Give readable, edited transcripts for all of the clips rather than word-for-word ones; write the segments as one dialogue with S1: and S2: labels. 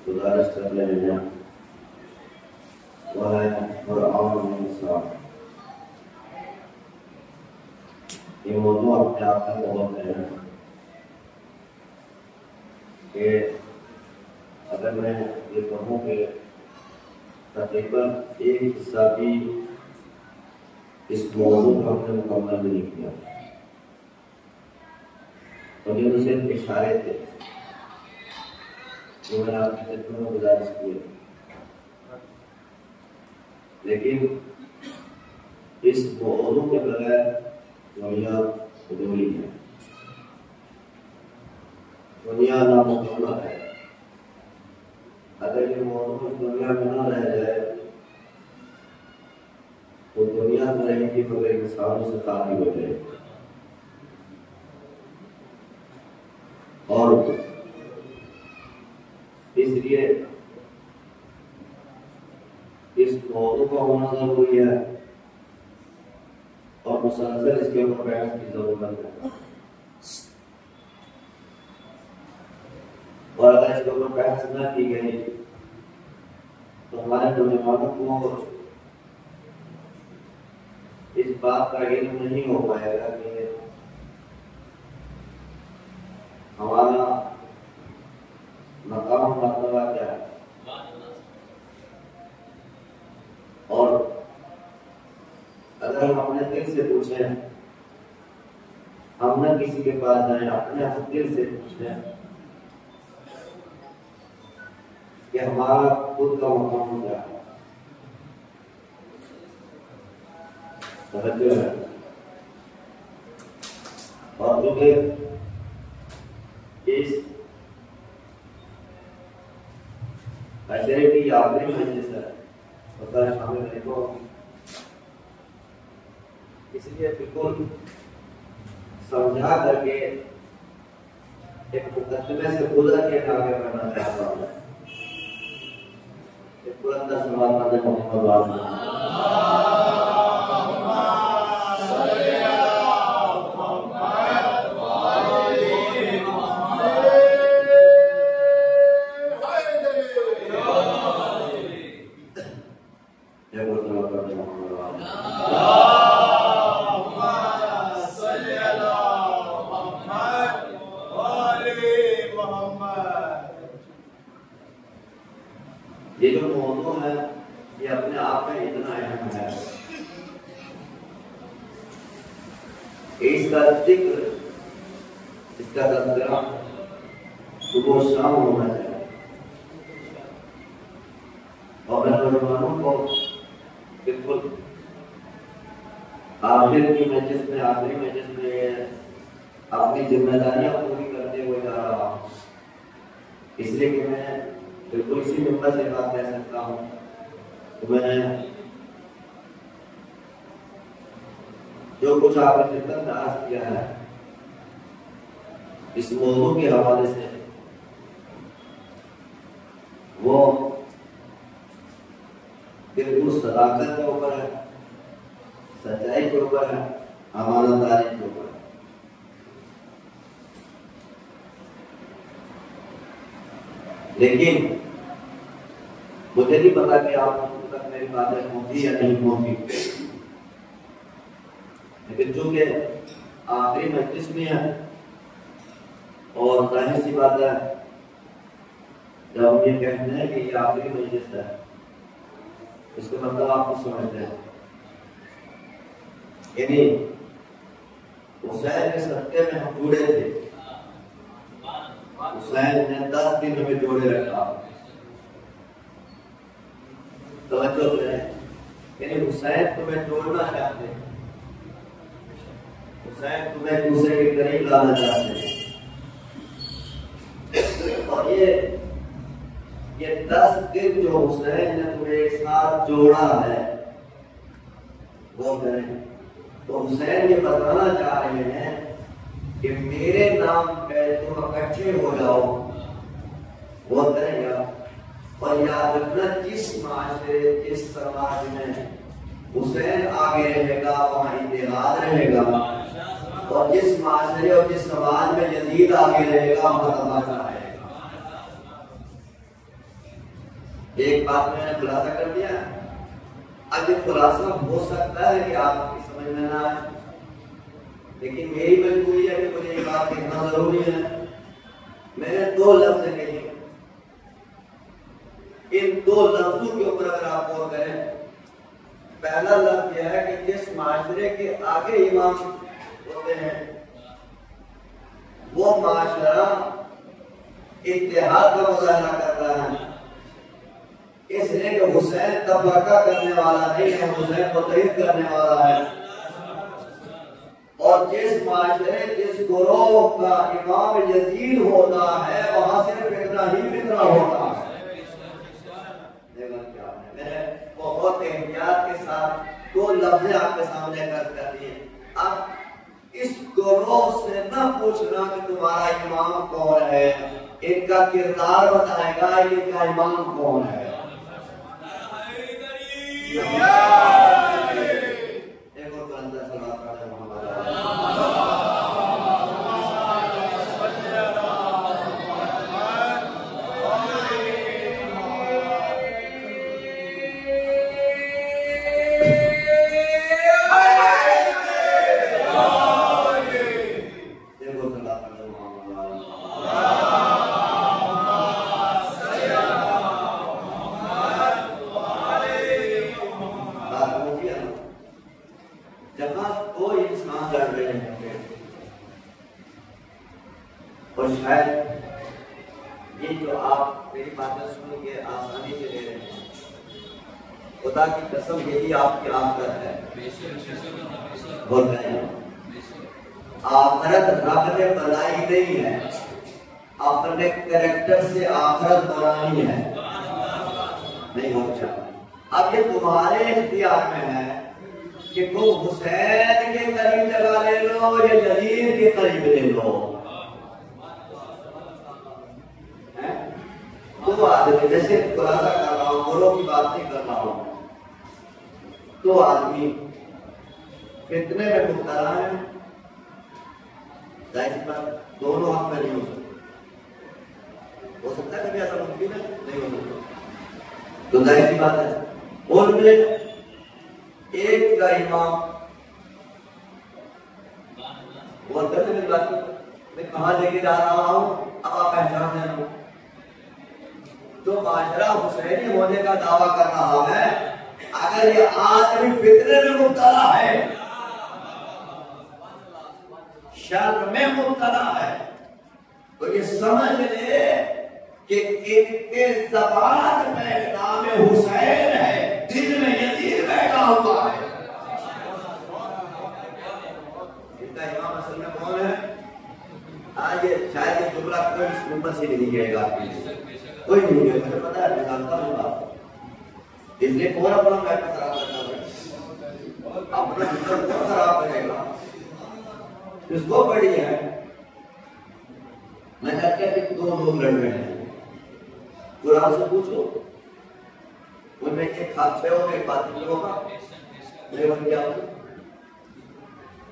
S1: गुजारिश कर रहे हैं वह है ये मौजूद अपने आप में बहुत है कि अगर मैं ये कहूँ कि तकरीबन एक हिस्सा भी इस मौजूद को हमने मुकम्मल नहीं किया तो ये तो सिर्फ इशारे थे जो मैंने आपकी खिदमत में गुजारिश की, लेकिन इस मौजूद के बगैर दुनिया अधूरी है, दुनिया नामुकम्मल है। अगर ये मौजूद दुनिया में न रह जाए तो दुनिया में रहेगी मगर इंसानों से काफी हो जाएगी। और इसलिए इस मौजूद का होना जरूरी है और मुसलसल इसके ऊपर बहस की जरूरत है। और अगर इसके ऊपर बहस न की गई तो हमारे नौजवानों को इस बात का इल्म नहीं हो पाएगा कि हमारा मकाम मर्तबा क्या है। और अगर हम अपने दिल से पूछें, हम न किसी के पास जाए, अपने दिल से पूछें कि हमारा खुद का मकाम क्या है। और मुझे इस अशरे की आखिरी मजलिस है शामिल देखो, इसलिए बिल्कुल समझा करके एक मुकदमे से गुजर के आगे बढ़ना चाहता हूँ। एक बुलंद सवाल मोहम्मद ये जो मौजू है ये अपने आप में इतना अहम है, इसका जिक्र, इसका तज़किरा सुबह शाम होना चाहिए। और मैं नौजवानों को बिल्कुल आखिरी मजलिस में अपनी जिम्मेदारियां पूरी करते हुए जा रहा हूँ, इसलिए कि मैं बिल्कुल इसी मुद्दा से बात कह सकता हूँ। तो मैं जो कुछ आपने खिदमत में आज किया है इस मौजू के हवाले से, वो बिल्कुल सदाकत के ऊपर है, सच्चाई के ऊपर है, अमानतदारी के ऊपर है। लेकिन मुझे नहीं पता कि आप तक मेरी बातें पहुंची या नहीं पहुंची, लेकिन चूंकि आखिरी मजलिस में है और जाहिर सी बात है जब हम ये कहते हैं कि ये आखिरी मजलिस है, इसका मतलब आप कुछ समझते हैं। यानी हुसैन के सत्य में हम जुड़े थे। हुसैन ने 10 दिन में जोड़े रखा। तो यानी हुसैन तुम्हें जोड़ना चाहते हैं, हुसैन तुम्हें दूसरे के करीब लाना चाहते हैं। और ये 10 दिन जो हुसैन ने तुम्हें एक साथ जोड़ा है वो करें। तो हुसैन ये बताना चाह रहे हैं कि मेरे नाम पे तुम इकट्ठे हो जाओ, वो करेगा। और याद रखना, जिस माशरे जिस समाज में हुसैन आगे रहेगा वहां इत्तेहाद रहेगा, और जिस माशरे और जिस समाज में यजीद आगे रहेगा वहां तमाशा रहेगा। एक बात मैंने खुलासा कर दिया। अब ये खुलासा हो सकता है कि आपकी समझ में ना आए, लेकिन मेरी मजबूरी है कि मुझे ये बात कहना जरूरी है। मैंने 2 लफ्ज कहे, इन 2 लफ्जों के ऊपर अगर आप गौर करें, पहला लफ्ज यह है कि जिस माशरे के आगे इमाम होते हैं वो माशरा इत्तेहाद का मुजाहरा कर रहा है, इसलिए कि हुसैन तफरका करने वाला नहीं है, हुसैन मुत्तहिद करने वाला है। और जिस माशरे जिस गुरोह का इमाम यजीद होता है वहां सिर्फ फितना ही फितना होता है। मैंने बहुत एहतियात के साथ 2 लफ्ज़ आपके सामने कर दिए। अब इस गुरोह से न पूछना कि तुम्हारा इमाम कौन है, इनका किरदार बताएगा इनका इमाम कौन है। ये जो आप मेरी बातें सुन के आसानी से ले रहे हैं, खुदा की कसम यही आपकी आखिरत है। बोल रहे हैं आखिरत रब ने बनाई नहीं है, अपने कैरेक्टर से आखिरत बनानी है, नहीं हो सकता। अब ये तुम्हारे इख्तियार में है कि तुम हुसैन के करीब लगा ले लो या यजीद के करीब ले लो। 2 आदमी, जैसे खुलासा कर रहा हूं, गुरों की बात नहीं कर रहा हूं, 2 आदमी फितने में मुब्तला है, जाहिर बात दोनों हक में नहीं हो सकता है कभी ऐसा मुमकिन है, नहीं हो सकता। तो जाहिर सी बात है उनमें एक का इमाम वो करने की बात, मैं कहां लेके जा रहा हूं अब आप पहचान लेना। तो माशरा हुसैनी होने का दावा कर रहा है, अगर ये आदमी फितने में मुब्तला है, शर्म में मुब्तला है, तो ये समझ ले कि इनके ज़बान में नाम हुसैन है, दिल में यजीद बैठा हुआ है। इनका इमाम असल में कौन है? आज ये शायद ये जुमला कोई उम्मत से नहीं गएगा, कोई नहीं गया, मुझे पता है, मैं जानता हूँ बात, इसलिए कौन अपना मैटर खराब करना है, अपना जीवन कौन खराब करेगा, इसको बड़ी है। मैं कहता कि 2 लोग लड़ रहे हैं, कुरान से पूछो, उनमें एक हादसे होगा, एक बात नहीं होगा, नहीं बन गया।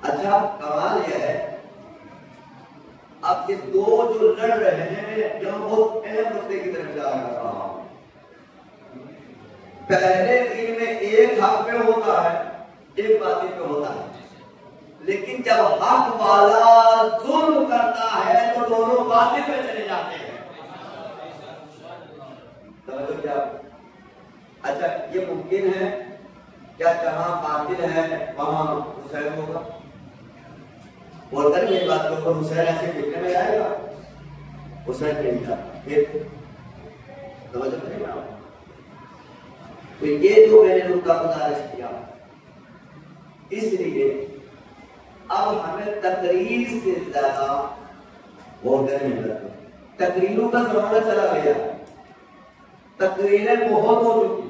S1: अच्छा, कमाल यह है अब ये 2 जो लड़ रहे हैं, जो बहुत अहम मुद्दे की तरफ जा रहा हूं। पहले इनमें एक हक पे होता है, एक बातिल पे होता है, लेकिन जब हक वाला जुल्म करता है तो दोनों बातिल पे चले जाते हैं। समझो क्या? अच्छा, ये मुमकिन है क्या जहां कातिल है वहां हुसैन होगा? बोलकर मेरी बात के ऊपर हुसैन ऐसे फिरने में जाएगा? हुसैन नहीं था। फिर समझ नहीं आ? तो ये जो मैंने उनका गुजारिश किया, इसलिए अब हमें तकरीर से ज्यादा वोट नहीं लगता। तकरीरों का जमाना चला गया, तकरीरें बहुत हो चुकी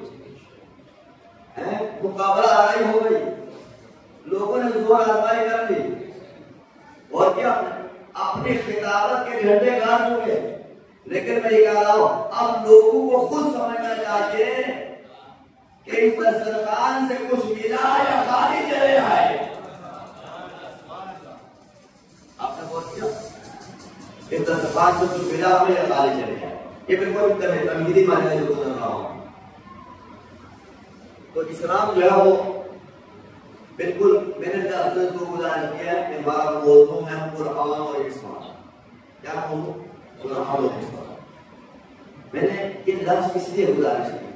S1: हैं, मुकाबला आराई हो गई, लोगों ने जोर आजमाई कर ली और क्या अपने खिताबत के झंडे गाड़ चुके। लेकिन मैं ये कह रहा हूं, अब लोगों को खुद समझना चाहिए कि इस दस्तरखान से कुछ मिला या खाली चले आए। आपने बोल दिया इस दस्तरखान से कुछ मिला हमें या खाली चले आए, ये बिल्कुल तमीज़ी मायने से गुजर रहा हूं। तो इस्लाम जो है वो बिल्कुल मैंने अफजल को गुजारिश किया है कि हमारा मौजूद है कुरान और इस्लाम। क्या बोलूं? कुरान और इस्लाम। मैंने ये लफ्ज इसलिए गुजारिश की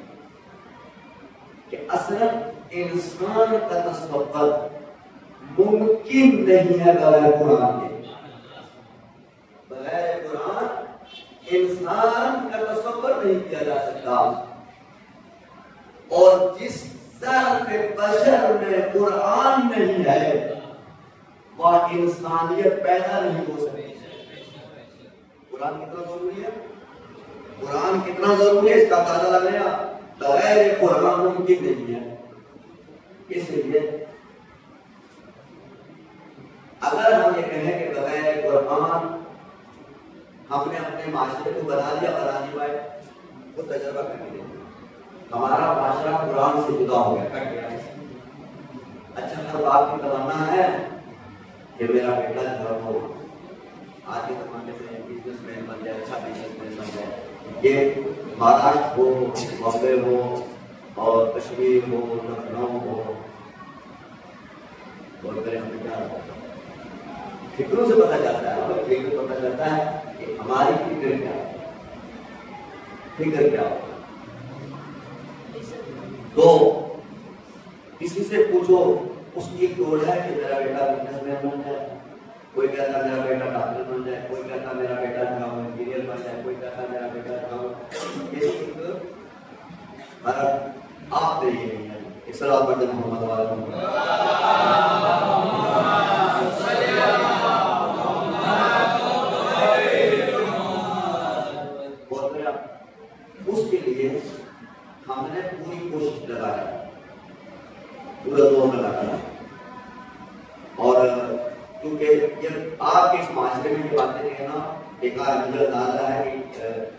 S1: कि असल इंसान का तसव्वुर मुमकिन नहीं है बगैर कुरान के। बगैर कुरान इंसान का तसव्वुर नहीं किया जा सकता। और जिस बशर में कुरान नहीं है वह इंसानियत पैदा नहीं हो सकती। कुरान कितना जरूरी है? कुरान कितना जरूरी है इसका अंदाजा लगाया। बगैर कुरान मुमकिन नहीं है। इसलिए अगर हम ये कहें कि बगैर कुरान हमने अपने माशरे को बना लिया, बना नहीं पाए, वो तजर्बा करके हमारा माशरा कुरान से जुदा हो गया, कट गया। अच्छा, हर बात की तमन्ना है कि मेरा बेटा धर्म हो, आज के जमाने में बिजनेसमैन बन जाए, अच्छा बिजनेसमैन बन जाए, ये महाराष्ट्र हो, बॉम्बे हो और कश्मीर हो, लखनऊ हो, और फिक्रों से पता चलता है, फिक्र पता चलता है कि हमारी फिक्र क्या है, फिक्र क्या हो। तो किसी से पूछो, उसकी एक दौड़ है कि मेरा बेटा बिजनेसमैन बन जाए, कोई कहता मेरा बेटा डॉक्टर बन जाए, कोई कहता मेरा बेटा इंजीनियर बन जाए, कोई कहता मेरा बेटा आप नहीं है। एक सलाम पढ़ते मोहम्मद वाले उसके लिए हमने पूरी कोशिश लगाई, पूरा जोर लगाया। और क्योंकि ये आपके इस माशरे में ये बातें कहना बेकार मुझे अंदाजा है कि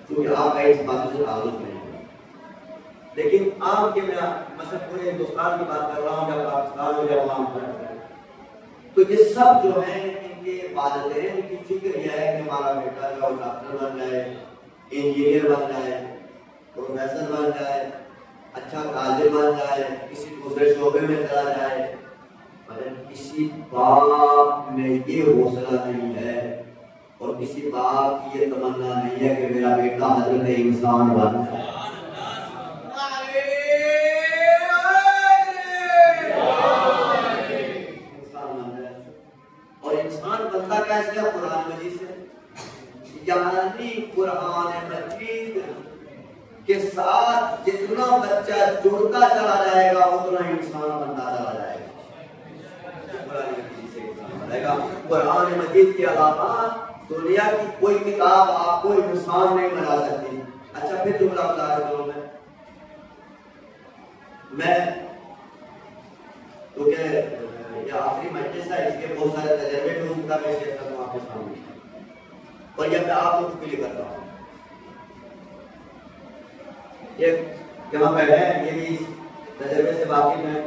S1: क्योंकि आपका इस बातों से ताल्लुक नहीं है। लेकिन आम के मैं पूरे हिंदुस्तान की बात कर रहा हूँ, या पाकिस्तान हो या वहां पर, तो ये सब जो है इनके वालिदैन की फिक्र यह है कि हमारा बेटा जो डॉक्टर बन जाए, इंजीनियर बन जाए, प्रोफेसर बन जाए, अच्छा काजी बन जाए, किसी दूसरे शोबे में चला जाए। मगर किसी बाप में ये हौसला नहीं है और किसी बाप की ये तमन्ना नहीं है कि मेरा बेटा हजरत इंसान बन जाए। और इंसान बनता कैसे है? कुरान मजीद से, यानी कुरान मजीद के साथ जितना बच्चा जुड़ता चला जाएगा उतना इंसान बनता चला जाएगा। कुरान मजीद के अलावा दुनिया की कोई किताब आपको इंसान नहीं बना सकती। अच्छा, फिर जुमला बता रहा हूं मैं तो क्या ये आखिरी मजलिस है, इसके बहुत सारे तजर्बे भी उनका मैं शेयर करूं आपके सामने, और यह मैं आप लोगों के लिए करता हूं। ये जहाँ पे है ये भी तजर्बे से वाकिफ है।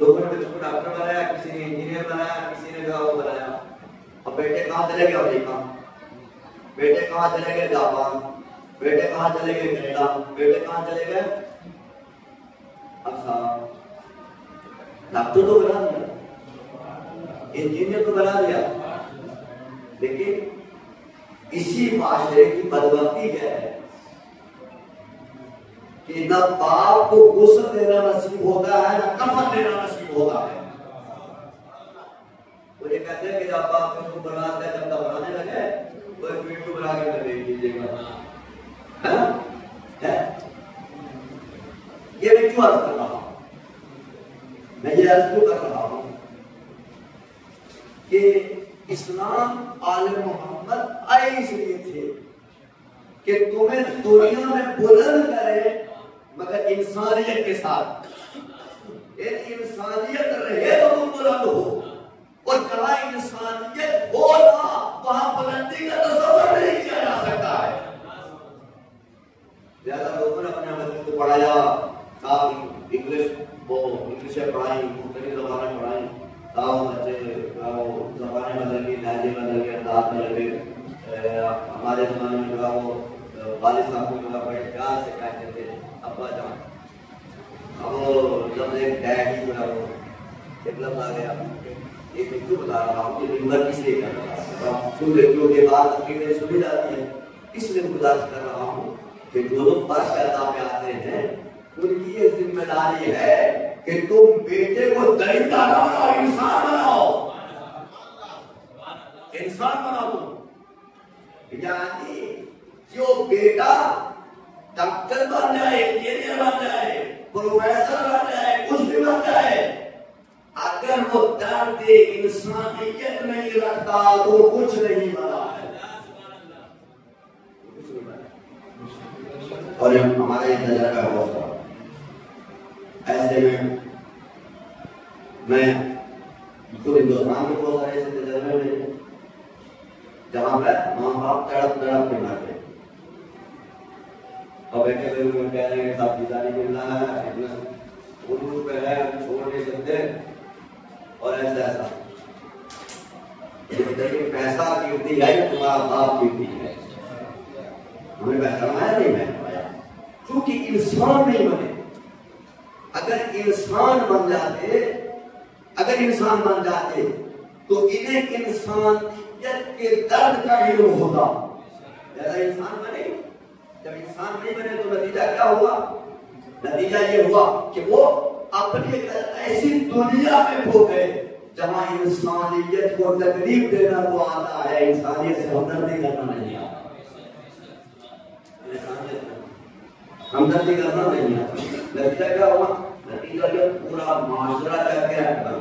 S1: लोगों ने मुझको डॉक्टर बनाया, किसी ने इंजीनियर बनाया, किसी ने वो बनाया। अब बेटे कहाँ चले गए अमेरिका, बेटे कहाँ चले गए जापान, बेटे कहाँ चले गए कनाडा, बेटे कहाँ चले गए। अच्छा, डॉक्टर तो बना दिया, इंजीनियर तो बना दिया, लेकिन इसी माशरे की बदबख्ती क्या है कि न बाप को गुस्ल देना नसीब होता है, न कफन देना नसीब होता है। वो ये कहते हैं कि जब बाप को बनाते हैं, जब दफनाने लगे तो एक वीडियो बना के मैं भेज दीजिएगा, है? ये मैं क्यों अर्ज कर रहा हूं? मैं ये अर्ज क्यों कर रहा हूं कि इस्लाम आले मोहम्मद आए इसलिए थे कि तुम्हें दुनिया में बुलंद करे, मगर इंसानियत के साथ। इंसानियत रहे तो तुम बुलंद हो, और जहां इंसानियत हो ना वहां बुलंदी का तस्वर नहीं किया जा सकता है। ज्यादा लोगों ने अपने बच्चों को पढ़ाया, साहब इंग्लिश पढ़ाई, मुख्तलिफ ज़बानें पढ़ाई, बच्चे ज़बानें बदल गई, लहजे बदल गए, अंदाज बदल गए। हमारे ज़माने में जो है वो वालिद साहब को जो है बड़े प्यार से कहते थे अब्बा जान। अब जब एक डैडी जो है वो डेवलप आ गया, एक मैं क्यों बता रहा हूँ कि निम्बर किसलिए कर रहा हूँ, क्योंकि बात तकरीबन सुनी जाती है, इसलिए गुजारिश कर रहा हूँ कि जो लोग फर्श अदा में आते हैं उनकी ये जिम्मेदारी है कि तुम बेटे को दरिंदा ना बनाओ, इंसान बनाओ, इंसान बनाओ। यानी जो बेटा डॉक्टर बन जाए, इंजीनियर बन जाए, प्रोफेसर बन जाए, कुछ भी बन जाए, अगर वो दर्द इंसानियत नहीं रखता तो कुछ नहीं बना है। और हमारा ये तजर्बा है बहुत सारा। ऐसे में मैं पूरे हिंदुस्तान में बहुत सारे ऐसे तजर्बे में जहां पर माँ बाप तड़प तड़प के मरते, और बेटे लोग कह रहे हैं साहब पिता नहीं मिल रहा है, इतना उर्दू पे है, छोड़ नहीं सकते, और ऐसा देखिए पैसा कीमती है, तुम्हारा बाप कीमती है। हमें पहचाना है नहीं, मैं क्योंकि इंसान नहीं बने। अगर इंसान बन जाते, अगर इंसान बन जाते तो इन्हें इंसानियत के दर्द का इल्म होता। ज्यादा इंसान बने, जब इंसान नहीं बने तो नतीजा क्या हुआ? नतीजा ये हुआ कि वो अपनी ऐसी दुनिया में खो गए जहां इंसानियत को तकलीफ देना तो आता है, इंसानियत से हमदर्दी करना नहीं आता। हमदर्दी करना नहीं आता। नतीजा क्या हुआ? नतीजा जो पूरा माशरा करके रखना है,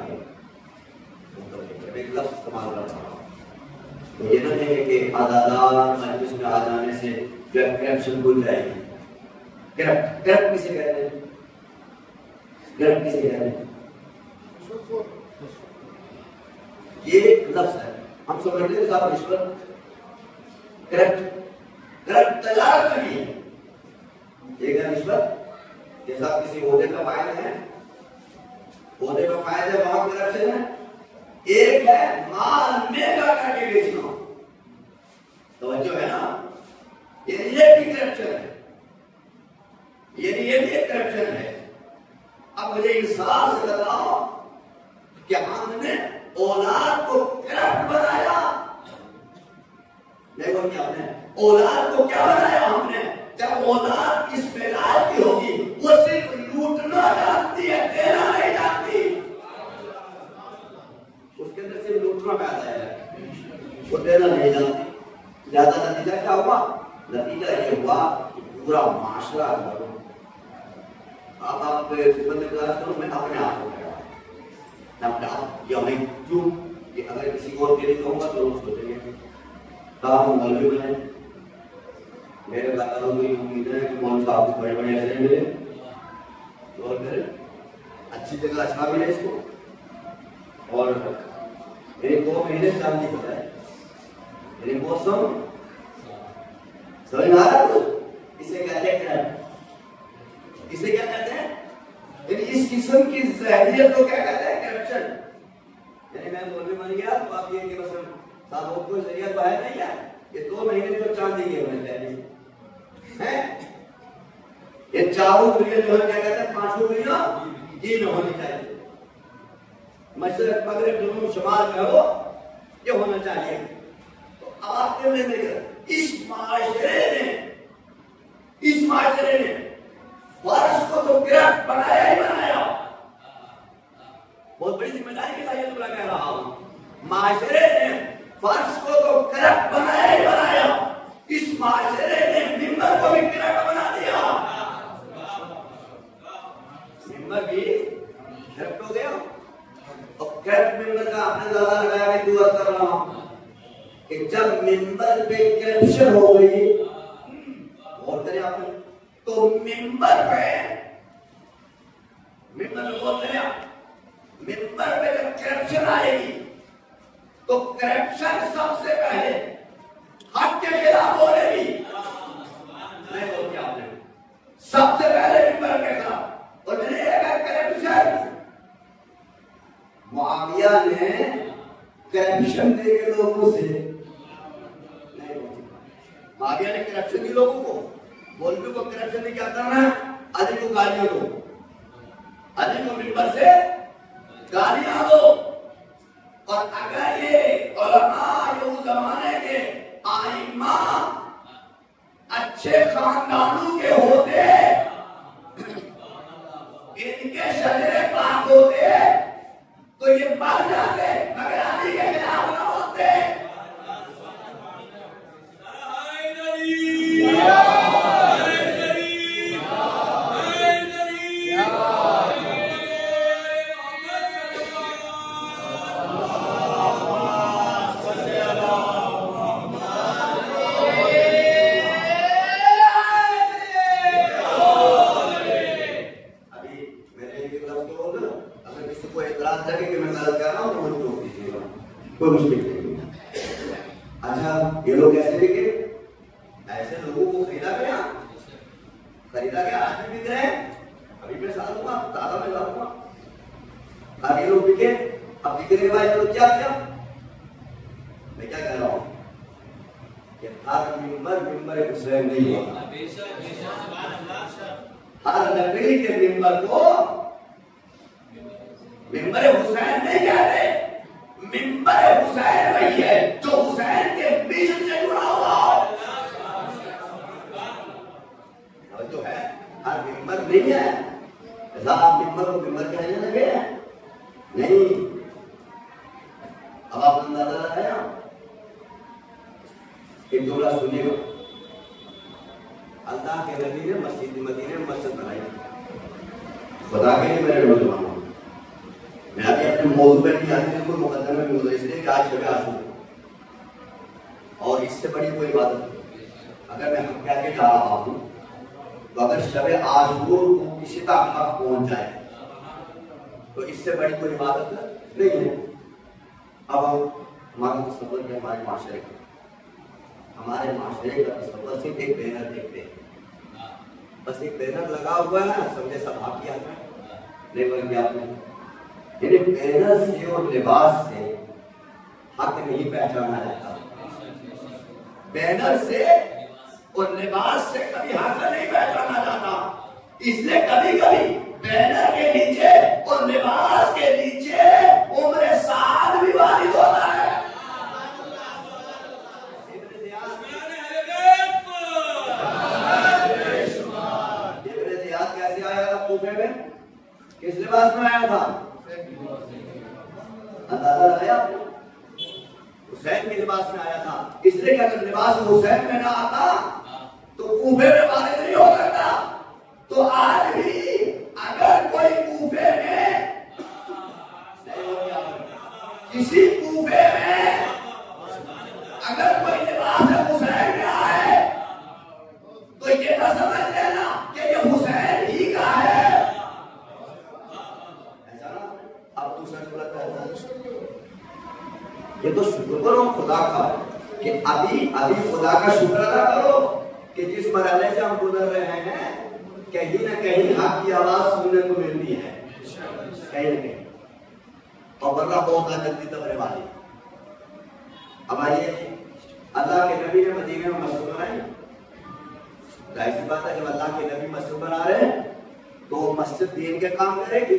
S1: एक लफ्ज़ इस्तेमाल कर रहा हूं, तो ये ना है कि आज़ादार मजलिस में आ जाने से करप्शन भूल जाएगी। करप्ट किसे कहते हैं? करप्ट किसे कहते हैं? ये लफ्ज़ है, हम समझते हैं साहब रिश्वत, करप्ट, करप्ट तजारत नहीं है। एक है रिश्वत, जैसा किसी ओहदे का फायदा है, ओहदे का फायदा वहां करप्शन है। एक है माल महंगा करके बेचना, तवज्जो है ना, ये भी करप्शन है, ये भी एक करप्शन है। अब मुझे इंसाफ से बताओ कि हमने औलाद को करप्ट बनाया? देखो क्या हमने औलाद को क्या बनाया? हमने जब औलाद इस बेलाल की होगी, वो सिर्फ लूटना जानती है, देना नहीं जानती। उसके अंदर सिर्फ लूटना पैदा है, वो देना नहीं जानती। ज्यादा नतीजा क्या हुआ? नतीजा ये हुआ कि पूरा माशरा अब आप क्लास करो, मैं अपने आप को या मैं क्यों कि अगर किसी और के लिए कहूंगा तो लोग सोचेंगे हम मौलवी बने। मेरे दादाओं की उम्मीद है कि मौलवी साहब बड़े बड़े ऐसे मिले और फिर अच्छी जगह अच्छा मिले इसको, और मेरे 2 महीने शांति बताए, मेरे मौसम समझ आ रहा है? इसे कहते हैं, इसे क्या कहते हैं? इस किस्म की ज़हरियत को क्या कहते हैं? करप्शन। यानी मैं मौलवी बन गया तो आप ये कि बस साहब कोई जरिया तो है नहीं है, ये 2 महीने तो चांदी के होने चाहिए हैं, ये 4 उंगलियां जो है क्या कहते हैं? 5 उंगलियां ये न होनी चाहिए, मशरक मगरिब जुनूब शुमाल में हो, ये होना चाहिए। तो आपके में इस माशरे ने फर्श को तो क्रैक बनाया ही बनाया। बहुत बड़ी जिम्मेदारी के साथ ये तुमरा कह रहा हूं, माशरे ने फर्श को तो क्रैक बनाया ही बनाया, इस माशरे ने मिंबर को भी क्रैक बना दिया। मिंबर भी क्रैक हो गया। अब क्रैक मिंबर का आपने ज्यादा लगाया, मैं दुआ कर रहा हूं कि जब मिंबर पे क्रैप्शन हो गई, और करें आपने, तो मिंबर पे बोलते हैं, मिंबर पे जब करप्शन आएगी तो करप्शन सबसे पहले हक के खिलाफ बोलेगी। नहीं बोलती आपने, सबसे पहले मिंबर के खिलाफ और करप्शन। मुआविया ने करप्शन देखे लोगों से नहीं बोलती, मुआविया ने करप्शन दी लोगों को, मौलवी को करप्शन ने क्या करना है, अली को गालियां दो, अली को मिंबर से गालियां दो। और अगर ये उलमा ये उस जमाने के आइम्मा अच्छे खानदानों के होते, इनके शजरे पाक होते, तो ये मर जाते, मगर अली के खिलाफ ना होते। कोई मुश्किल नहीं। अच्छा, ये लोग कैसे बिके? ऐसे लोगों को खरीदा गया, आज भी बिक रहे हैं। अभी मैं साल हुआ, ताजा में लाऊंगा। अब ये लोग बिके, अब बिकने वाले लोग क्या किया? मैं क्या कह रहा हूँ कि हर मिंबर हुसैन नहीं होता। हर नगरी के मिंबर को मिंबर हुसैन नहीं कहते। मिंबर हुसैन वही है जो हुसैन के मिशन से जुड़ा हुआ हो। जो है हर मिंबर नहीं है, आप मिंबर को मिंबर कहने लगे नहीं। अब आप अंदाजा लगाया, एक जुमला सुनिएगा। अल्लाह के नबी ने मस्जिद मदीने में मस्जिद बनाई, खुदा के लिए मेरे नौजवानों, मैं अभी अपने मौजूद पर भी आने बिल्कुल मुकद्दमे में गुजरे, इसलिए कि आज शब आशूरा और इससे बड़ी कोई इबादत अगर मैं हम कह के जा रहा हूं, तो अगर शब आशूरा को किसी का हक पहुंच जाए तो इससे बड़ी कोई इबादत नहीं है। अब हमारा तसव्वुर है हमारे माशरे का, हमारे माशरे का तसव्वुर सिर्फ एक बैनर देखते हैं, बस एक बैनर लगा हुआ है, समझे सब आप किया नहीं बन गया आपने। यानी बैनर से और लिबास से हक नहीं पहचाना जाता, बैनर से और लिबास से कभी हक नहीं पहचाना जाता। इसलिए कभी कभी बैनर के नीचे और लिबास के नीचे उम्र साद भी वारिद होता है। कैसे आया था कूफे में, किस लिबास में आया था? अंदाजा लगाया? हुसैन के लिबास में आया था। इसलिए कि अगर लिबास हुसैन में ना आता तो कूफे में वारिद नहीं हो सकता। तो आज भी अगर कोई कूफे में किसी कूफे में अगर कोई लिबास हुसैन में आए तो ये ना समझ लेना कि ये हुसैन ही का है। अब दूसरा ये तो शुक्र करो खुदा का कि अभी खुदा का शुक्र अदा करो कि जिस मरहले से हम गुजर रहे हैं कहीं ना कहीं हक की आवाज सुनने को मिलती है, कहीं ना कहीं, और वरना बहुत जल्दी दबने वाली। अब आइए, अल्लाह के नबी ने मदीने में मस्जिद बनाई, जाहिर सी बात है जब अल्लाह के नबी मस्जिद बना रहे हैं तो मस्जिद दीन के काम करेगी।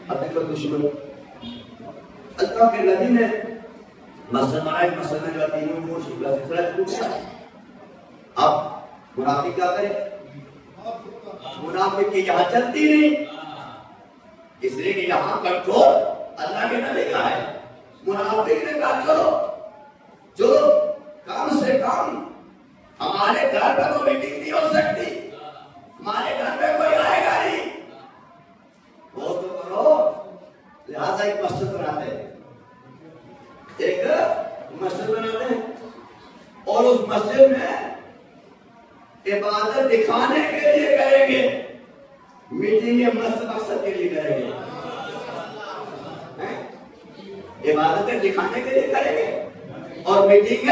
S1: अब देखो दुश्मन, अल्लाह के नबी ने मस्जिद बनाई, मस्जिद में जो तीनों को शिकला से अब मुनाफिक क्या करे? मुनाफिक की यहाँ चलती नहीं, इसलिए कि यहाँ कंट्रोल अल्लाह के नबी का है। मुनाफिक ने कहा चलो जो कम से कम हमारे घर पर तो मीटिंग नहीं हो सकती, हमारे घर में कोई आएगा नहीं, वो तो करो, लिहाजा एक मस्जिद बनाते हैं, एक मस्जिद बनाते हैं और उस मस्जिद में इबादत दिखाने के लिए करेंगे, मीटिंग मकसद के लिए करेंगे, इबादतें दिखाने के लिए करेंगे और मीटिंग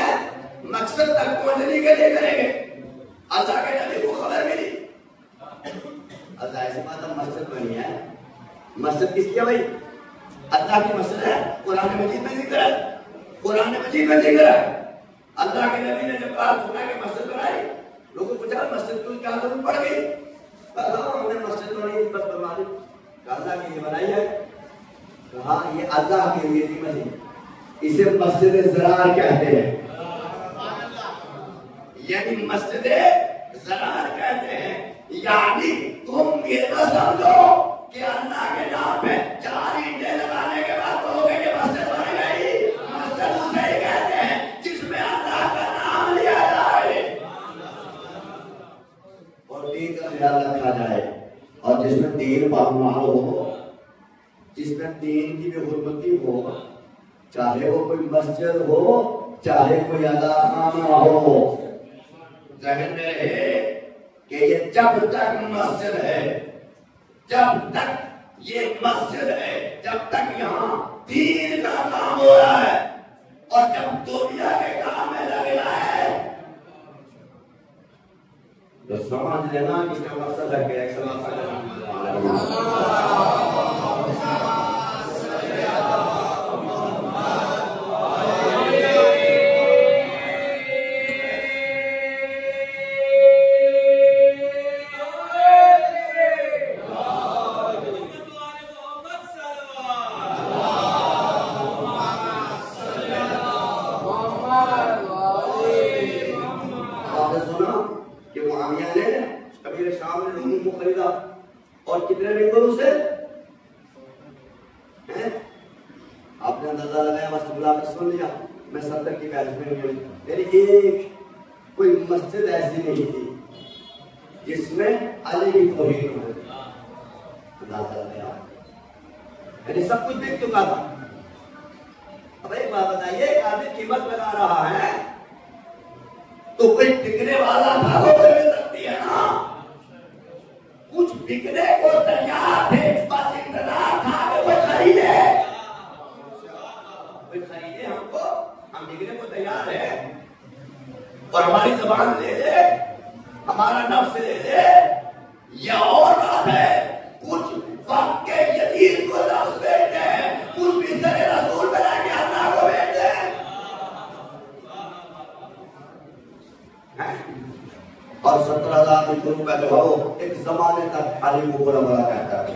S1: मकसद तक पहुंचने के लिए करेंगे। अल्लाह के नबी को खबर मिली, अल्लाह ऐसी बात अब मस्जिद बनी है। मस्जिद किसकी है भाई? अल्लाह की मस्जिद है। कुरान मजीद में जिक्र है, कुरान मजीद में जिक्र है। अल्लाह के नबी ने जब बात सुना कि मस्जिद बनाई, लोगों को पूछा मस्जिद क्यों क्या जरूरत पड़ गई? हमने मस्जिद बनाई बस बनवा दी। अल्लाह की ये बनाई है, हाँ ये अल्लाह के लिए थी मस्जिद, इसे मस्जिद ज़रार कहते हैं, यानी मस्जिद ज़रार कहते हैं। यानी तुम ये न समझो कि अल्लाह के नाम पे 4 ईंटें लगाने के बाद कहोगे कि मस्जिद बन गई। मस्जिद उसे ही कहते हैं जिसमें अल्लाह का नाम लिया जाए और दीन का ख्याल रखा जाए और जिसमें दीन पामाल हो, जिसमें दीन की भी हुर्मती हो, चाहे वो कोई मस्जिद हो चाहे कोई अदाखाना हो। जहन में रहे कि ये जब तक मस्जिद है, जब तक ये मस्जिद है, जब तक यहाँ दीन का काम हो रहा है और जब दुनिया के काम में लग रहा है तो समझ लेना कि इसका मकसद है कि और कितने रिंगों से आपने अंदाजा लगाया, बस बुला के सुन लिया। मैं 70 की बैच में मेरी एक कोई मस्जिद ऐसी नहीं थी जिसमें अली की तौहीद हो, अंदाजा लगाया, यानी सब कुछ बिक चुका था। अब एक बात बताइए, एक आदमी कीमत लगा रहा है तो कोई टिकने वाला था वो मिल सकती है ना, कुछ बिकने को तैयार थे, बस इंतजार था कि वो खरीदे, कोई खरीदे हमको, हम बिकने को तैयार है और हमारी जबान ले ले, हमारा नफ्स ले ले, यह और बात है। कुछ वक्त के यतीम को नफ्स बेचते हैं, कुछ बिस्तर रसूल बना के अल्लाह को बेचते हैं। और 17,000 रुपए जो हो एक जमाने तक अली को बड़ा बड़ा कहता है,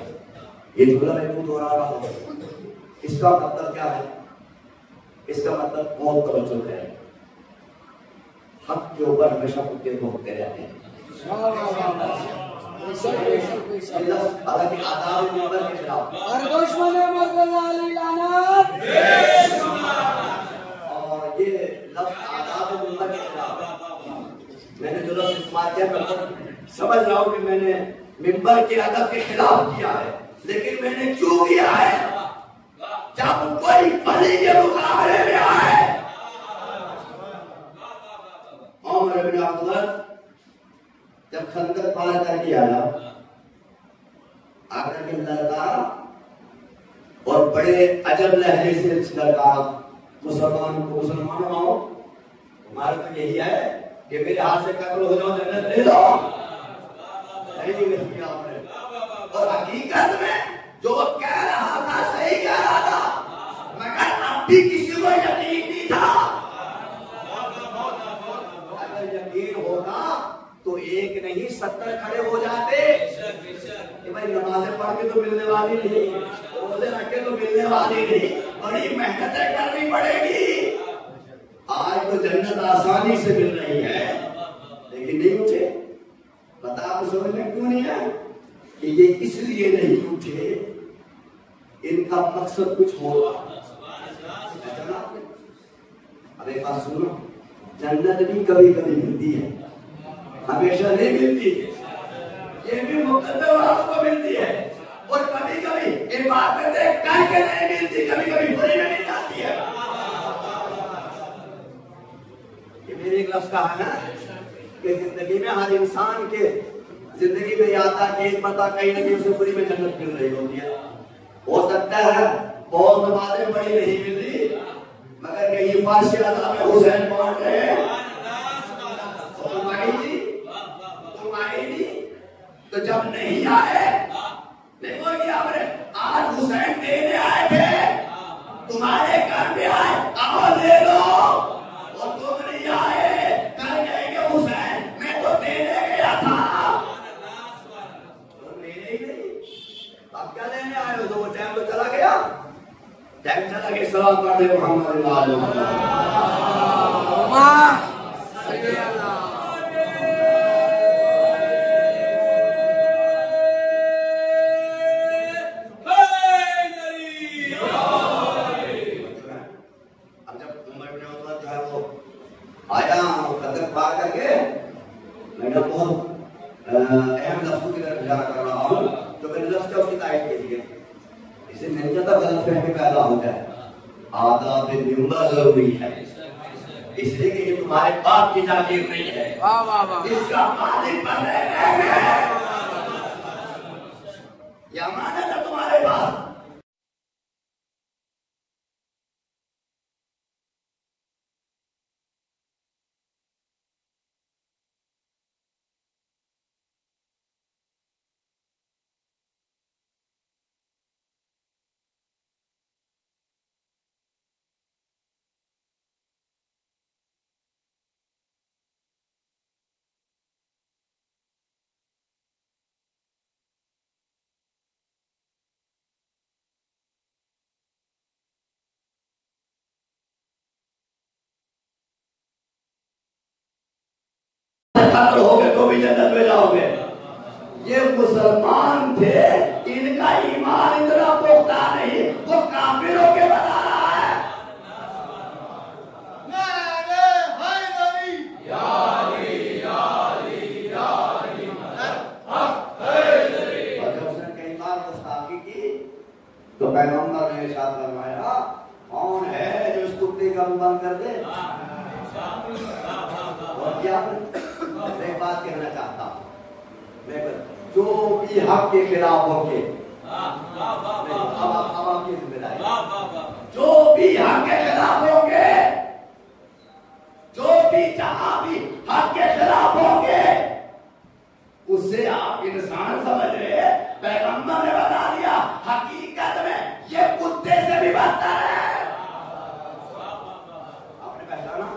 S1: ये जुमला महमूद हो रहा हो। इसका मतलब क्या है? इसका मतलब बहुत तवज्जो है, हक के ऊपर हमेशा कुत्ते भोगते रहते हैं। हालांकि आदाब नंबर के खिलाफ और ये लफ्ज आदाब नंबर के खिलाफ मैंने जो लफ्ज इस्तेमाल किया, मैं समझ रहा हूँ कि मैंने मिंबर के अदब के खिलाफ किया है, लेकिन मैंने क्यों किया है? जब कोई बली के मुकाबले में आए, उमर इब्न अब्दुल्लाह जब खंदक पार करके आया, आकर के लड़का और बड़े अजब लहजे से लड़का, मुसलमान आओ, हमारा तो यही है कि मेरे हाथ से कत्ल हो जाओ, जन्नत ले लो, नहीं किया आपने। और हकीकत में जो कह रहा था सही कह रहा था, मगर अब भी किसी को यकीन नहीं था। अगर यकीन होता तो एक नहीं 70 खड़े हो जाते कि भाई नमाज़ें पढ़ के तो मिलने वाली नहीं, रोजे रख के तो मिलने वाली नहीं, बड़ी मेहनतें करनी पड़ेगी। आज तो जन्नत आसानी से मिल रही है, लेकिन
S2: लेकिन नहीं उठे। पता आप समझ में क्यों नहीं है कि ये इसलिए नहीं उठे, इनका मकसद कुछ होगा। अब एक बात सुनो, जन्नत भी कभी कभी मिलती है, हमेशा नहीं मिलती। ये भी मुकद्दर वालों को मिलती है, और कभी कभी इबादतें करके नहीं मिलती, कभी कभी फ्री में मिल जाती है। ये मेरे एक लफ्ज कहा है ना कि जिंदगी में हर इंसान के जिंदगी में आता है कि पता कहीं ना कहीं उसे फ्री में जन्नत मिल रही होती है। हो सकता है बहुत नमाजें बड़ी नहीं मिल रही, मगर कहीं फारसी अदा में हुसैन पहुंच रहे तुम आएगी तो जब नहीं आए देखो कि आपने आज हुसैन देने आए थे, तुम्हारे घर पे आए, आओ ले लो, और तुम नहीं आए, कल कहेंगे हुसैन मैं तो देने गया था, तो लेने ही नहीं, आप क्या लेने आए हो? तो वो टाइम तो चला गया, टाइम चला गया। सलाम कर दे मोहम्मद आया कदर पार करके मैं बहुत अहम लफ्ज़ों की तरफ इशारा कर रहा हूँ, तो मैंने लफ्ज़ का उसकी तारीफ के लिए इसे नहीं चाहता गलतफहमी पैदा हो जाए। आदाब निम्बा जरूरी है, इसलिए कि ये तुम्हारे बाप की जागीर नहीं है, इसका मालिक बनने है, ये अमानत है तुम्हारे पास। हो गए तो भी जन्नत में जाओगे। ये मुसलमान थे, इनका ईमान इतना पुख्ता नहीं, वो काफिरों के बता रहा है। जब उसने कई बार गुस्ताखी की तो पैगंबर ने इरशाद फरमाया, कौन है जो इस कुत्ते का मुंह बंद कर दे? और क्या मैं एक बात कहना चाहता हूँ, मैं जो भी हक के खिलाफ होके, अब आपकी जिम्मेदारी, जो भी हक के खिलाफ होंगे, जो भी जहां भी हक के खिलाफ होंगे, उससे आप इंसान समझ रहे हैं, पैगंबर ने बता दिया हकीकत में ये कुत्ते से भी बदतर है। आपने पहचाना?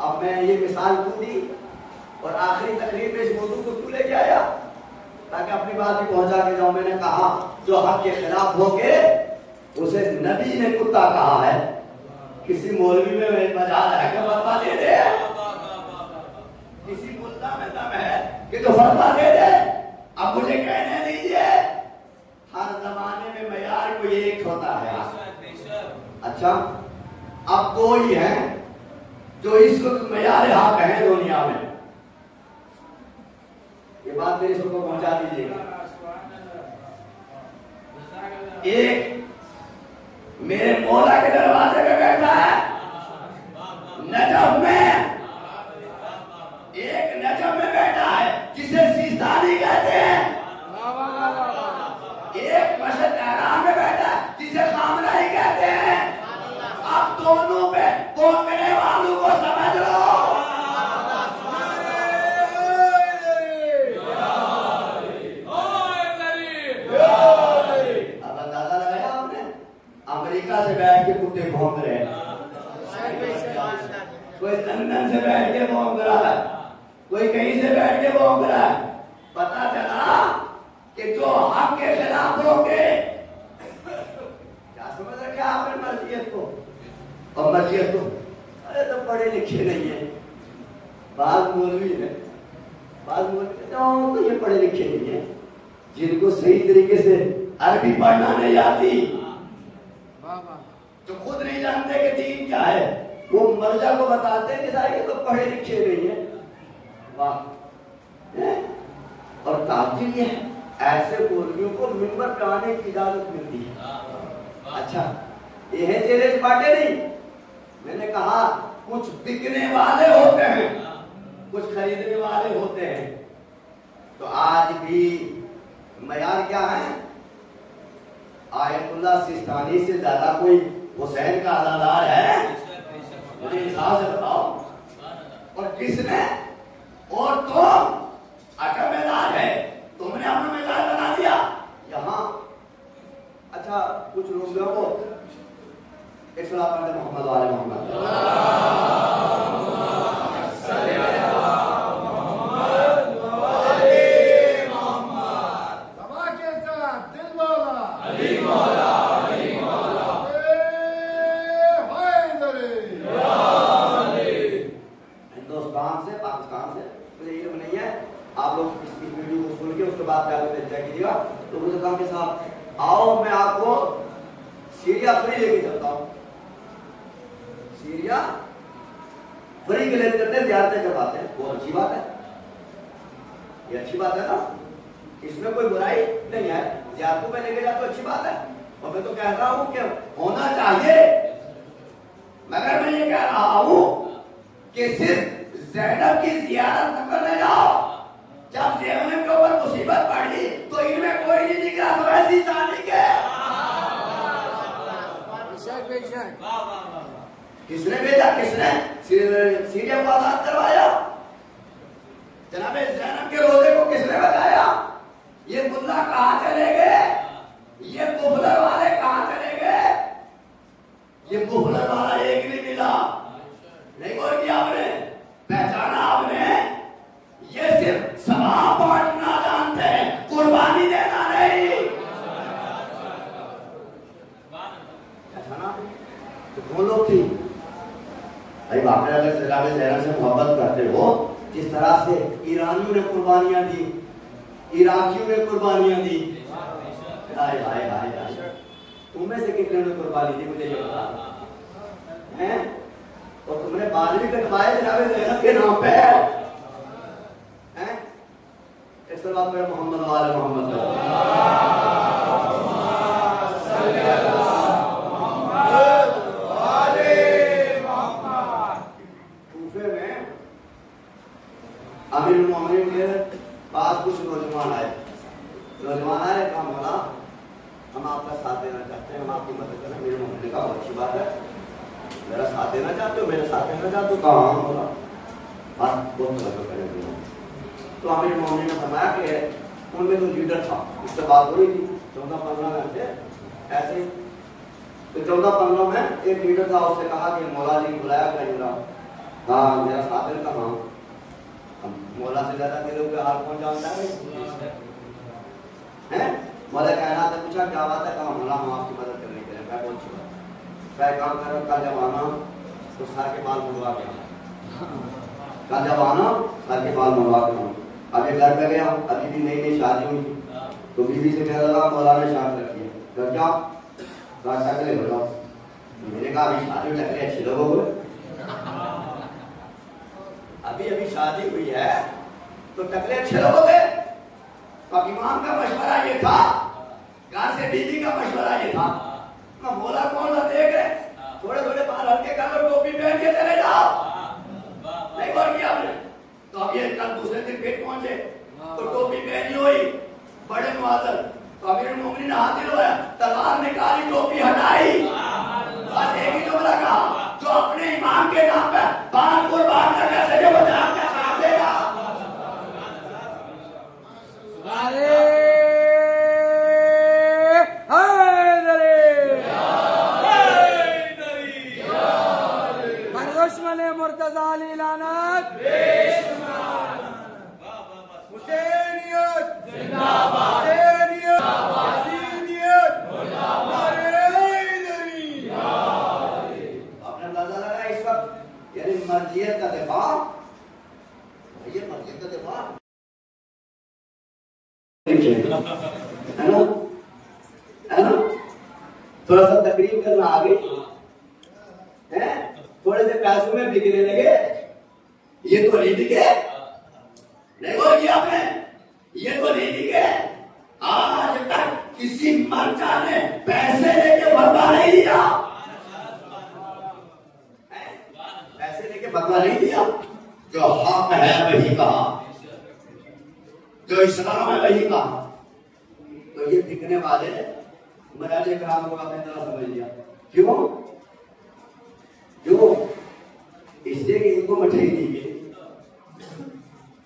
S2: अब मैं ये मिसाल क्यों दी और आखिरी तकरीर में इस मौजूद को क्यों लेके आया, ताकि अपनी बात भी पहुंचा के जाऊं। मैंने कहा जो हक के खिलाफ होके उसे नबी ने कुत्ता कहा है, किसी मौलवी में मजाल है कि फतवा दे दे, किसी मुल्ला में दम है कि तो फतवा दे दे। अब मुझे कहने दीजिए, हर जमाने में मयार कोई एक होता है। अच्छा, अब कोई है जो इस वक्त मयार हक है दुनिया में, ये बात मेरे सबको पहुंचा दीजिएगा। एक मेरे मौला के दरवाजे पे बैठा है नजफ में, एक नजफ में बैठा है जिसे सीस्तानी कहते हैं, एक मशहद हराम में बैठा है जिसे खामराई कहते हैं। अब दोनों पे भोंकने वालों को समझ लो। अमेरिका से बैठ के कुत्ते भौंक रहे हैं, कोई लंदन से बैठ के भौंक रहा है, कोई कहीं से बैठ के भौंक रहा है। पता चला कि जो हक के खिलाफ होंगे, क्या समझ रखा आपने मर्जियत को और मर्जियत को? अरे तो पढ़े लिखे नहीं है, बाल मौलवी है, बाद में तो ये पढ़े लिखे नहीं है, जिनको सही तरीके से अरबी पढ़ना नहीं आती, तो खुद नहीं जानते कि दीन क्या है, वो मर्जा को बताते हैं कि ये तो पढ़े लिखे नहीं है। वाह। और ताज्जुब ये है, ऐसे मौलवियों को मिंबर पे आने की इजाजत मिलती है। अच्छा, ये है चैलेंज बांटे नहीं, मैंने कहा कुछ बिकने वाले होते हैं, कुछ खरीदने वाले होते हैं। तो आज भी मयार क्या है, आयतुल्लाह सिस्तानी से ज्यादा कोई हुसैन का अज़ादार है? मुझे इंसाफ से बताओ। और किसने, और तुम अकमेदार है, तुमने अपना मिजाज बना दिया यहाँ। अच्छा, कुछ लोगों को एक सलाम पढ़ते मोहम्मद वाले मोहम्मद। हिंदुस्तान से, पाकिस्तान से मुझे इल्म नहीं है, आप लोग इस वीडियो को सुन के उसके बाद क्या कीजिएगा। तो मुझे कहा कि साहब आओ मैं आपको सीरिया फ्री लेके चलता हूँ। सीरिया फ्री के लेकर करते ज़ियारतें करवाते हैं, बहुत अच्छी बात है, ये अच्छी बात है ना, इसमें कोई बुराई नहीं है, ज़ियारतों में लेके जाते तो अच्छी बात है। और मैं तो कह रहा हूँ कि होना चाहिए, मगर मैं ये कह रहा हूँ कि सिर्फ ज़ैनब की ज़ियारत न करने जाओ, जब ज़ैनब के ऊपर मुसीबत पड़ी तो इनमें कोई नहीं निकला, तो ऐसी शादी के किसने भेजा, किसने सीरिया को आजाद करवाया, जनाबे ज़ैनब के रोजे को किसने बताया, ये मुल्ला कहाँ चले गए, ये मुफलर वाले कहाँ चले गए, ये मुफलर वाला एक नहीं मिला, नहीं गौर किया आपने, पहचाना आपने, ये सिर्फ सवाब बांटना जानते हैं, कुर्बानी देना नहीं। पहचाना तो कौन लोग थी भाई, बाकी अगर जनाब ज़ैनब से मोहब्बत करते हो, जिस तरह से ईरानियों ने कुर्बानियां दी, इराकियों ने कुर्बानियां दी, हाय हाय हाय हाय, तुम में से कितने ने कुर्बानी दी मुझे ये बता हैं? और तुमने बाल भी कटवाए जनाब ज़ैनब के नाम पे हैं? इस बात पर मोहम्मद वाले मोहम्मद अमीर मोमिनीन के पास कुछ नौजवान आए, कहा मौला हम आपका साथ देना चाहते हैं, हम आपकी मदद करें। अमीर मोमिनीन ने कहा बहुत अच्छी बात है, मेरा साथ देना चाहते हो, मेरे साथ देना चाहते हो, कहा मौला बात बहुत तरह करेंगे। तो अमीर मोमिनीन ने फरमाया कि उनमें जो लीडर था उससे बात हो रही थी 14-15 घंटे ऐसे ही, तो 14-15 में एक लीडर था, उससे कहा कि मौला जी बुलाया करेगा, हाँ मेरा साथ देना, हाँ मौला से ज्यादा दिलों के हाल कौन जानता है? मौला कहना था, पूछा क्या बात है, कहा मौला हम आपकी मदद करने के लिए। मैं बहुत अच्छी बात, मैं काम कर रहा, कल जब आना तो सर के बाल मुड़वा के आना, कल जब आना सर के बाल मुड़वा के आना। अभी घर पे गया, अभी भी नई नई शादी हुई, तो बीवी से कहने लगा मौला ने शादी रखी है, घर जाओ टकले हो जाओ। मैंने कहा अभी शादी टकले अच्छे लोगों को, अभी अभी शादी हुई है तो टकले अच्छे लोगों के। तो इमाम का मशवरा ये था, घर से बीवी का मशवरा ये था, मैं बोला कौन सा देख रहे, थोड़े थोड़े बाल हल्के कर लो, टोपी पहन के चले जाओ, नहीं गौर किया आपने? तो अब ये कल दूसरे दिन फिर पहुंचे तो टोपी पहनी हुई, बड़े मुआज़्ज़ज़, तो अमीरुल मोमिनीन ने हाथ दिलवाया, तलवार निकाली, टोपी हटाई, बस एक ही जुमला कहा, जो अपने इमाम के नाम पे बाल कुर्बान करने से जो बचा क्या काम देगा।
S3: दुश्मन मुर्तज़ा अली लानत, हुसैनियत जिंदाबाद, हुसैनियत यज़ीदियत मुर्दाबाद।
S2: आपने अंदाजा लगाया इस वक्त, यानी मर्जियत का दिफा, ये मर्जियत का दिफा है ना, है ना? थोड़ा सा तकरीब करना आ गई है, थोड़े से पैसों में बिकने लगे, ये तो नहीं बिके, नहीं बोलिए आपने, ये तो नहीं बिके। आज तक किसी मर्चा ने पैसे लेके बदला नहीं दिया, पैसे लेके बदला नहीं दिया। जो हक है वही कहा, जो इस्लाम है वही कहा। तो ये बिकने वाले मराठे ग्राम को आपने तरह समझ लिया। क्यों? क्यों? इसलिए कि इनको मिठाई दी गई,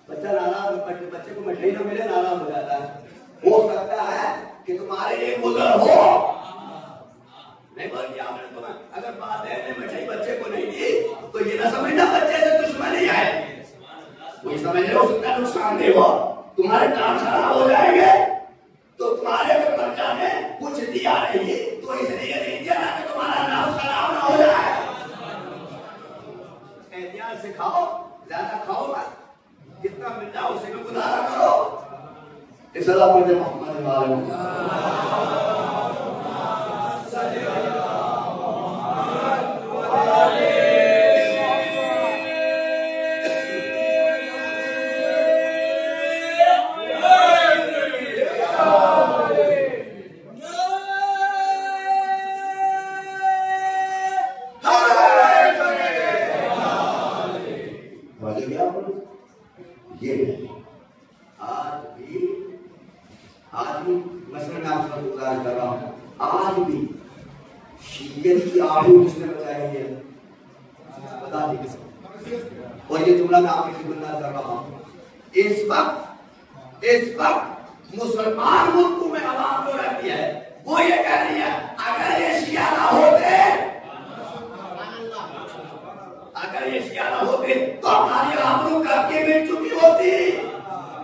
S2: बच्चा नाराज, बच्चे को मिठाई ना मिले नाराज हो जाता है। हो सकता है कि तुम्हारे लिए गुजर हो, नहीं बोल दिया आपने तुम्हें, अगर बात है मिठाई बच्चे को नहीं दी तो ये ना समझना बच्चे से दुश्मनी है, कोई समझ रहे हो, उसका नुकसान दे हो, तुम्हारे काम खराब हो जाएंगे। तो तुम्हारे अगर बच्चा ने कुछ दिया नहीं तो इसलिए नहीं दिया ना कि तुम्हारा नाम खराब ना हो जाए। एहतियात से खाओ, ज्यादा खाओ मत, जितना मिल जाए उसी में गुजारा करो। इस अल्लाह पर मोहम्मद इस वक्त मुसलमान मुल्कों में आवाज जो रहती है वो ये कह रही है, अगर ये शिया ना होते, अगर ये शिया ना होते तो हमारी आबरू कब की मिल चुकी होती।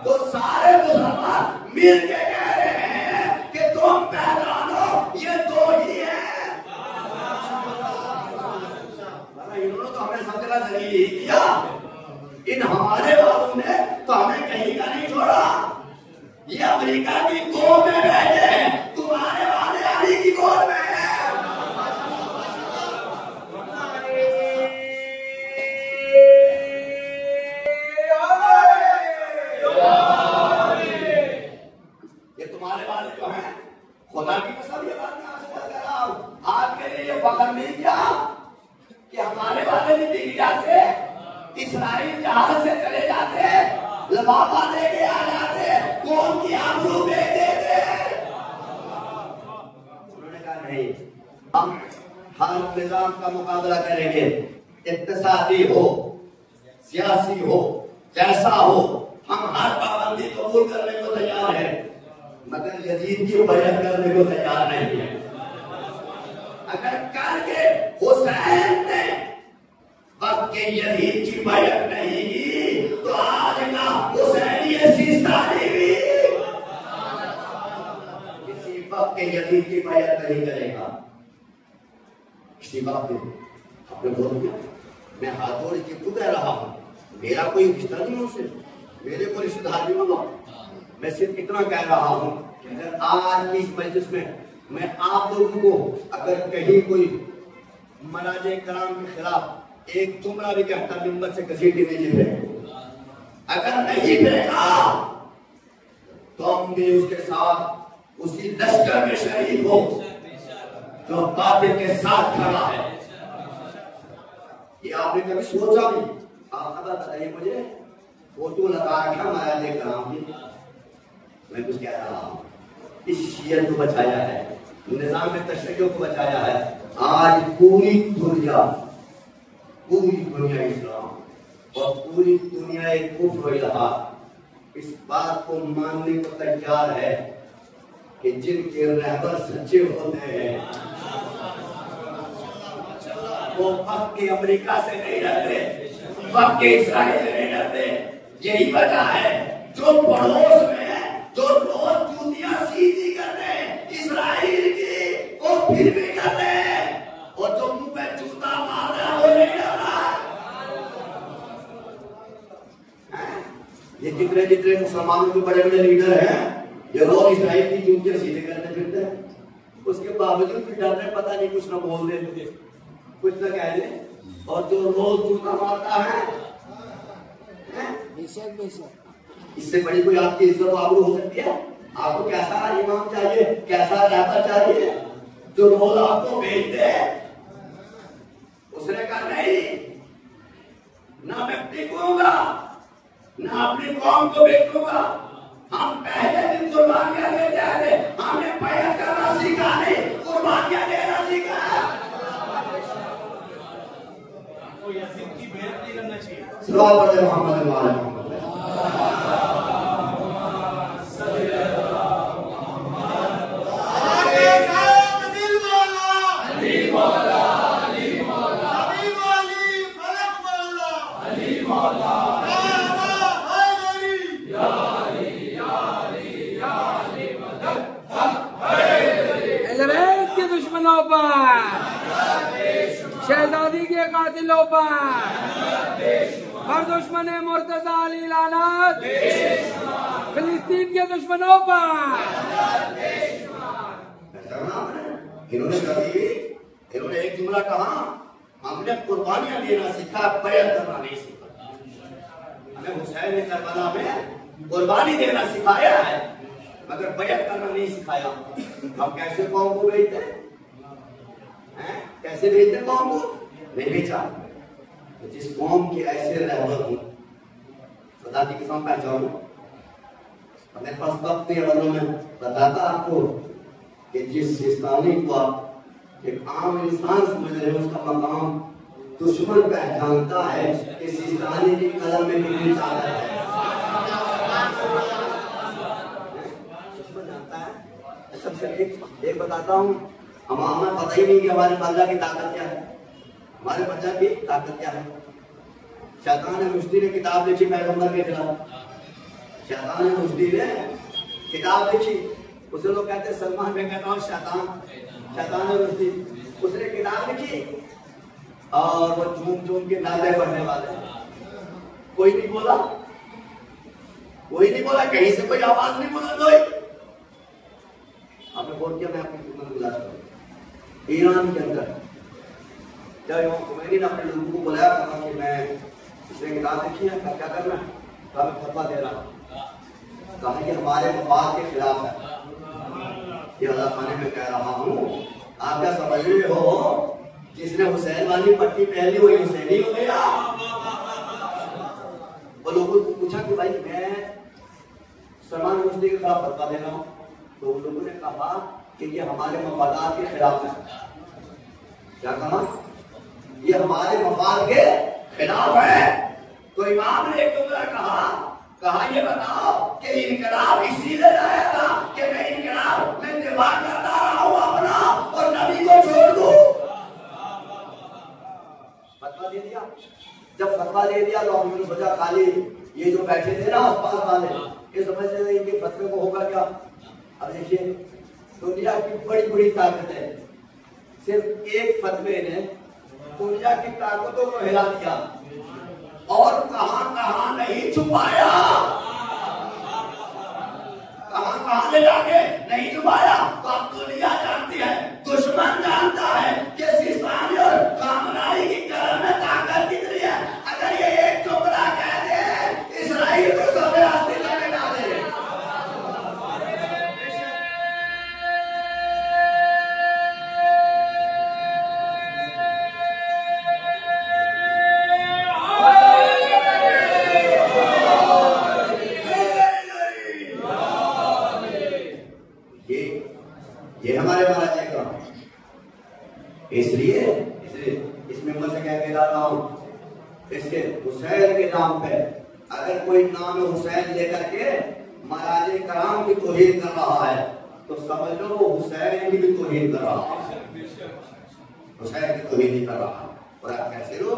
S2: तो सारे मुसलमान मिल के कह रहे हैं कि तुम पहचानो ये दो ही है। इन्होंने तो हमें सब जगह जलील ही किया, इन हमारे वालों ने तो हमें कहीं का नहीं छोड़ा। ये अमेरिका की गोद में बैठे हैं, तुम्हारे वाले अली की गोद में है। ये तुम्हारे वाले जो हैं, खुदा की कसम ये बात मैं आपसे कर रहा हूं, आपके लिए ये फख्र नहीं किया कि हमारे वाले भी दिख जाते, इस्राइल जहाज से चले जाते, लफाफा लेके आ जाते, कौन की आबरू दे देते। उन्होंने कहा नहीं, हम हर निजाम का मुकाबला करेंगे, इक्तिसादी हो, सियासी हो, जैसा हो, हम हर पाबंदी कबूल करने को तैयार है, मगर यजीद की बैत करने को तैयार नहीं है। अगर करके हुसैन ने वक्त के यजीद की बैत नहीं की तो आज का हुसैनी सिस्तानी भी किसी वक्त के यजीद की बैत नहीं करेगा। किसी वक्त आपने बोल दिया, मैं हाथ जोड़ के क्यों कह रहा हूं, मेरा कोई रिश्ता नहीं उनसे, मेरे को रिश्तेदार भी होगा, मैं सिर्फ इतना कह रहा हूं कि अगर आज की इस मजलिस में मैं आप लोगों को अगर कहीं कोई मराजे कराम के खिलाफ एक जुमला भी कहता मिंबर से घसीटे नहीं फिरे, अगर नहीं फिरेगा तो हम भी उसके साथ उसी लश्कर में शरीक हो जो कातिल के साथ खड़ा है। ये आपने कभी सोचा नहीं? आप पता बताइए मुझे, फोटो लगा रखा मराजे कराम की, मैं कुछ कह रहा हूं, इस शियत को बचाया है, निजाम में तशय्युअ को बचाया है। आज पूरी दुनिया इस्लाम और पूरी दुनिया एक कुफ्र रहा, इस बात को मानने को तैयार है कि जिनके रहबर सच्चे होते हैं वो पक्के अमेरिका से नहीं डरते, पक्के इस्राइल से नहीं डरते। यही वजह है जो पड़ोस में जो रोज जूतियां सीधी करते हैं इस्राइल की, वो फिर भी करते हैं, और जो मुंह पे जूता मार रहा वो नहीं डर रहा। ये जितने मुसलमानों के बड़े बड़े लीडर हैं, ये ये लोग इसराइल की जूतियां सीधे करते फिरते हैं, उसके बावजूद भी डर रहे, पता नहीं कुछ ना बोल दे, कुछ ना कह दे। और जो रोज जूता मारता है, इससे बड़ी कोई आपकी इज्जत आबरू हो सकती है? आपको कैसा इमाम चाहिए, कैसा रहता चाहिए जो रोज आपको भेज दे? उसने कहा नहीं, ना मैं टिकूंगा ना अपनी कौम को बेचूंगा। हम पहले दिन कुर्बानियां देते आए, हमने बैत करना सीखा नहीं, कुर्बानियां देना सीखा। सवाल पढ़े मोहम्मद वाले
S3: दुश्मनों पर, शहजादी के कातिलों पर, हर दुश्मन मुर्तजा अली लानत, फिलिस्तीन के दुश्मनों पर।
S2: इन्होंने एक जुमला कहा, हमने कुर्बानियां देना सीखा, बैत करना नहीं सीखा। हमें हुसैन ने करबला में कुर्बानी देना सिखाया है, मगर बैत करना नहीं सिखाया। हम कैसे कौम को भेजते हैं? कैसे भेजते कौम को? नहीं भेजा। तो जिस कौम के ऐसे रहबर हूं, खुदा की कसम पहचानू, मेरे पास वक्त में बताता आपको कि जिस सिस्तानी को आप एक आम इंसान समझ रहे हो, उसका मकाम दुश्मन पहचानता है कि सिस्तानी की कलम में कितनी ताकत है। दुश्मन जानता है। सबसे एक बताता हूँ, हमें पता ही नहीं कि हमारे बल्ला की ताकत क्या है, हमारे बल्ला की ताकत क्या है। शैतान रुश्दी ने किताब लिखी पैगंबर के खिलाफ, शैतान रुश्दी ने किताब लिखी, उसे लोग कहते हैं सलमान, मैं कहता हूँ शैतान रुश्दी। उसने किताब लिखी और वो झूम के नादे पढ़ने वाले, कोई नहीं बोला, कहीं से कोई आवाज नहीं बोला। कोई आपने बोल किया, मैं आपकी खिदमत में गुजारिश करूँ। ईरान के अंदर जब खुमैनी ने अपने लोगों को बुलाया, कहा कि मैं इसने किताब लिखी है, क्या करना है? कहा मैं फतवा दे रहा हूँ। कहा कि हमारे मफाद के खिलाफ है, ये अल्लाह खाने में कह रहा हूँ। आप क्या समझ रहे हो, जिसने हुसैन वाली पट्टी पहनी हुई हुसैनी हो गया? वो लोगों को पूछा कि भाई मैं सलमान रुश्दी के खिलाफ फतवा दे रहा हूँ, तो लोगों ने कहा कि ये हमारे मफादात के खिलाफ है। क्या कहा? ये हमारे मफाद के खिलाफ है। तो इमाम ने एक जुमला कहा ये बताओ कि इनकलाब इसीलिए लाया था कि मैं दिफा करता रहा हूँ अपना और नबी को छोड़ दूं। फतवा दे दिया। जब फतवा दे दिया तो हमने सोचा खाली ये जो बैठे थे ना आसपास वाले, ये समझ रहे थे इनके फतवे को होगा क्या। अब देखिए, दुनिया की बड़ी बड़ी ताकतें, सिर्फ एक फतवे ने दुनिया की ताकतों को हिला दिया और कहां नहीं छुपाया, कहां ले जाके नहीं छुपाया। तो अब दुनिया जानती है, दुश्मन जानता है कि सिस्तानी और कामनाई की कलम में ताकत कितनी है। अगर ये एक टुकड़ा कह दे, इसराइल को सब रास्ते में डाले। ये हमारे महाराज जी का, इसलिए इसमें मुझसे क्या कह रहा हूं, इसके हुसैन के नाम पे अगर कोई नाम हुसैन लेकर के महाराज कराम की तौहीन कर रहा है तो समझ लो वो हुसैन की भी तौहीन कर रहा है, हुसैन की तौहीन नहीं कर रहा। और आप कैसे लोग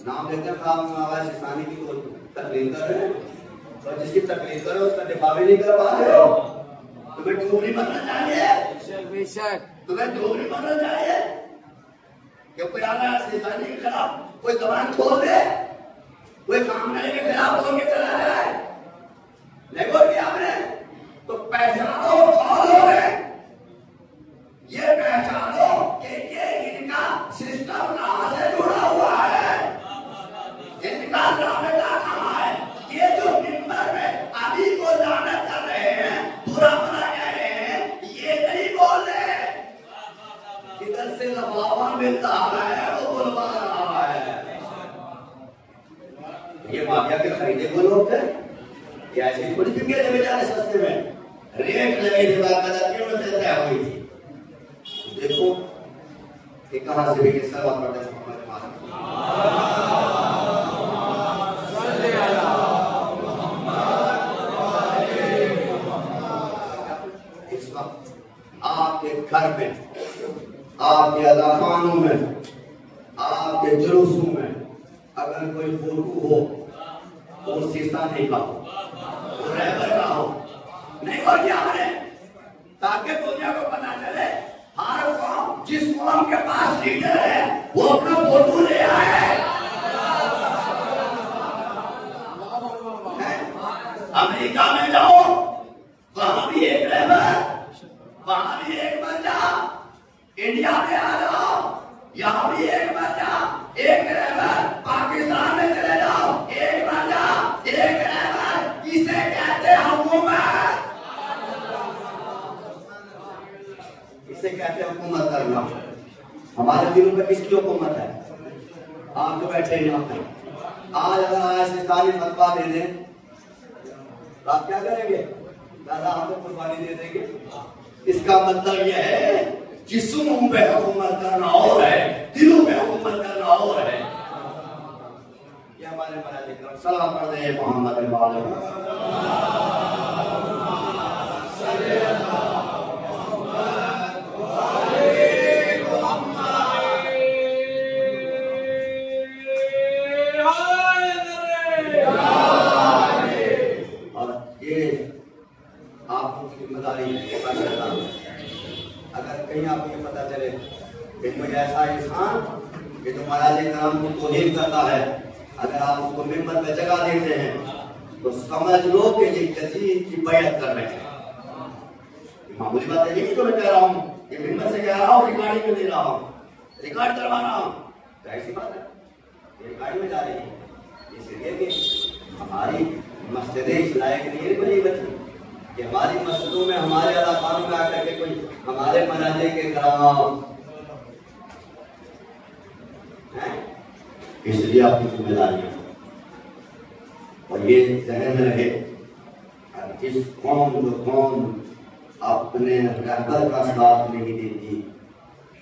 S2: नाम लेते हैं आवाज सिस्तानी की तकलीफ कर रहे हैं, और जिसकी तकलीफ कर रहे हो उसका दिफा भी नहीं कर पा रहे हो। तुम्हें डूबरी बनना चाहिए, तुम्हें डूबरी बनना चाहिए। क्यों कोई आना सिस्तानी के खिलाफ कोई जबान खोल दे, कोई कामनाई के खिलाफ बोल के चला जाए, नहीं बोल दिया आपने तो पहचानो कौन है, ये पहचानो कि ये इनका सिस्टम कहां से जुड़ा हुआ है, इनका दावेदार कहां है। ये जो मिंबर में अभी को लानत कर रहे हैं, बुरा भला कह रहे हैं, ये नहीं बोल रहे, किधर से लफाफा मिलता है वो बुलवा रहा है। ये माफिया के खरीदे को लोग थे, या ऐसे थोड़ी बिके थे बेचारे सस्ते में, रेट लगे थे, बाकायदा में तय हुई थी। देखो कि कहां से बिके, सब पड़ता है। इस वक्त आपके घर में, आपके अदाखानों में, आपके जुलूसों में अगर कोई फोटो हो तो शीशा नहीं का हो, वो रहबर का हो, नहीं और क्या है, ताकि दुनिया को पता चले हर कौम, जिस कौम के पास लीडर है वो अपना फोटो ले आए। अमेरिका में जाओ, वहां भी एक रहबर, वहां भी एक बच्चा, इंडिया में आ जाओ, यहाँ भी एक बच्चा, एक रहबर, पाकिस्तान में चले जाओ, एक बच्चा, एक रहबर, इसे कहते हैं हुकूमत, इसे कहते हैं हुकूमत करना। हमारे दिलों में किसकी हुकूमत है? आप जो बैठे यहाँ पे, आज अगर ऐसे सारी फतवा दे दें तो आप क्या करेंगे? दादा हमें कुर्बानी दे देंगे। इसका मतलब यह है जिस्मों पे हुकूमत करना और है, दिलों पे हुकूमत करना और है। ये हमारे मनाजिक सलाम पढ़ रहे मोहम्मद अगर कहीं आपको ये पता चले कि कोई ऐसा इंसान कि जो महाराज कराम को तौहीद करता है, अगर आप उसको मिंबर पे जगह देते हैं तो समझ लो कि ये यजीद की बैत कर रहे हैं। मामूली बात नहीं जो मैं कह रहा हूँ, ये मिंबर से कह रहा हूँ, रिकॉर्डिंग में दे रहा हूँ, रिकॉर्ड करवा रहा हूँ, तो ऐसी बात है ये रिकॉर्डिंग में जा रही है। इसलिए कि हमारी मस्जिदें इस लायक नहीं बनी बची कि हमारी मस्जिदों में, हमारे अदाकारों में आकर के कोई हमारे मनाजे के कराम, इसलिए आपकी जिम्मेदारी है। और ये जहन में रहे, जिस कौम जो कौम अपने रहबर का साथ नहीं देती,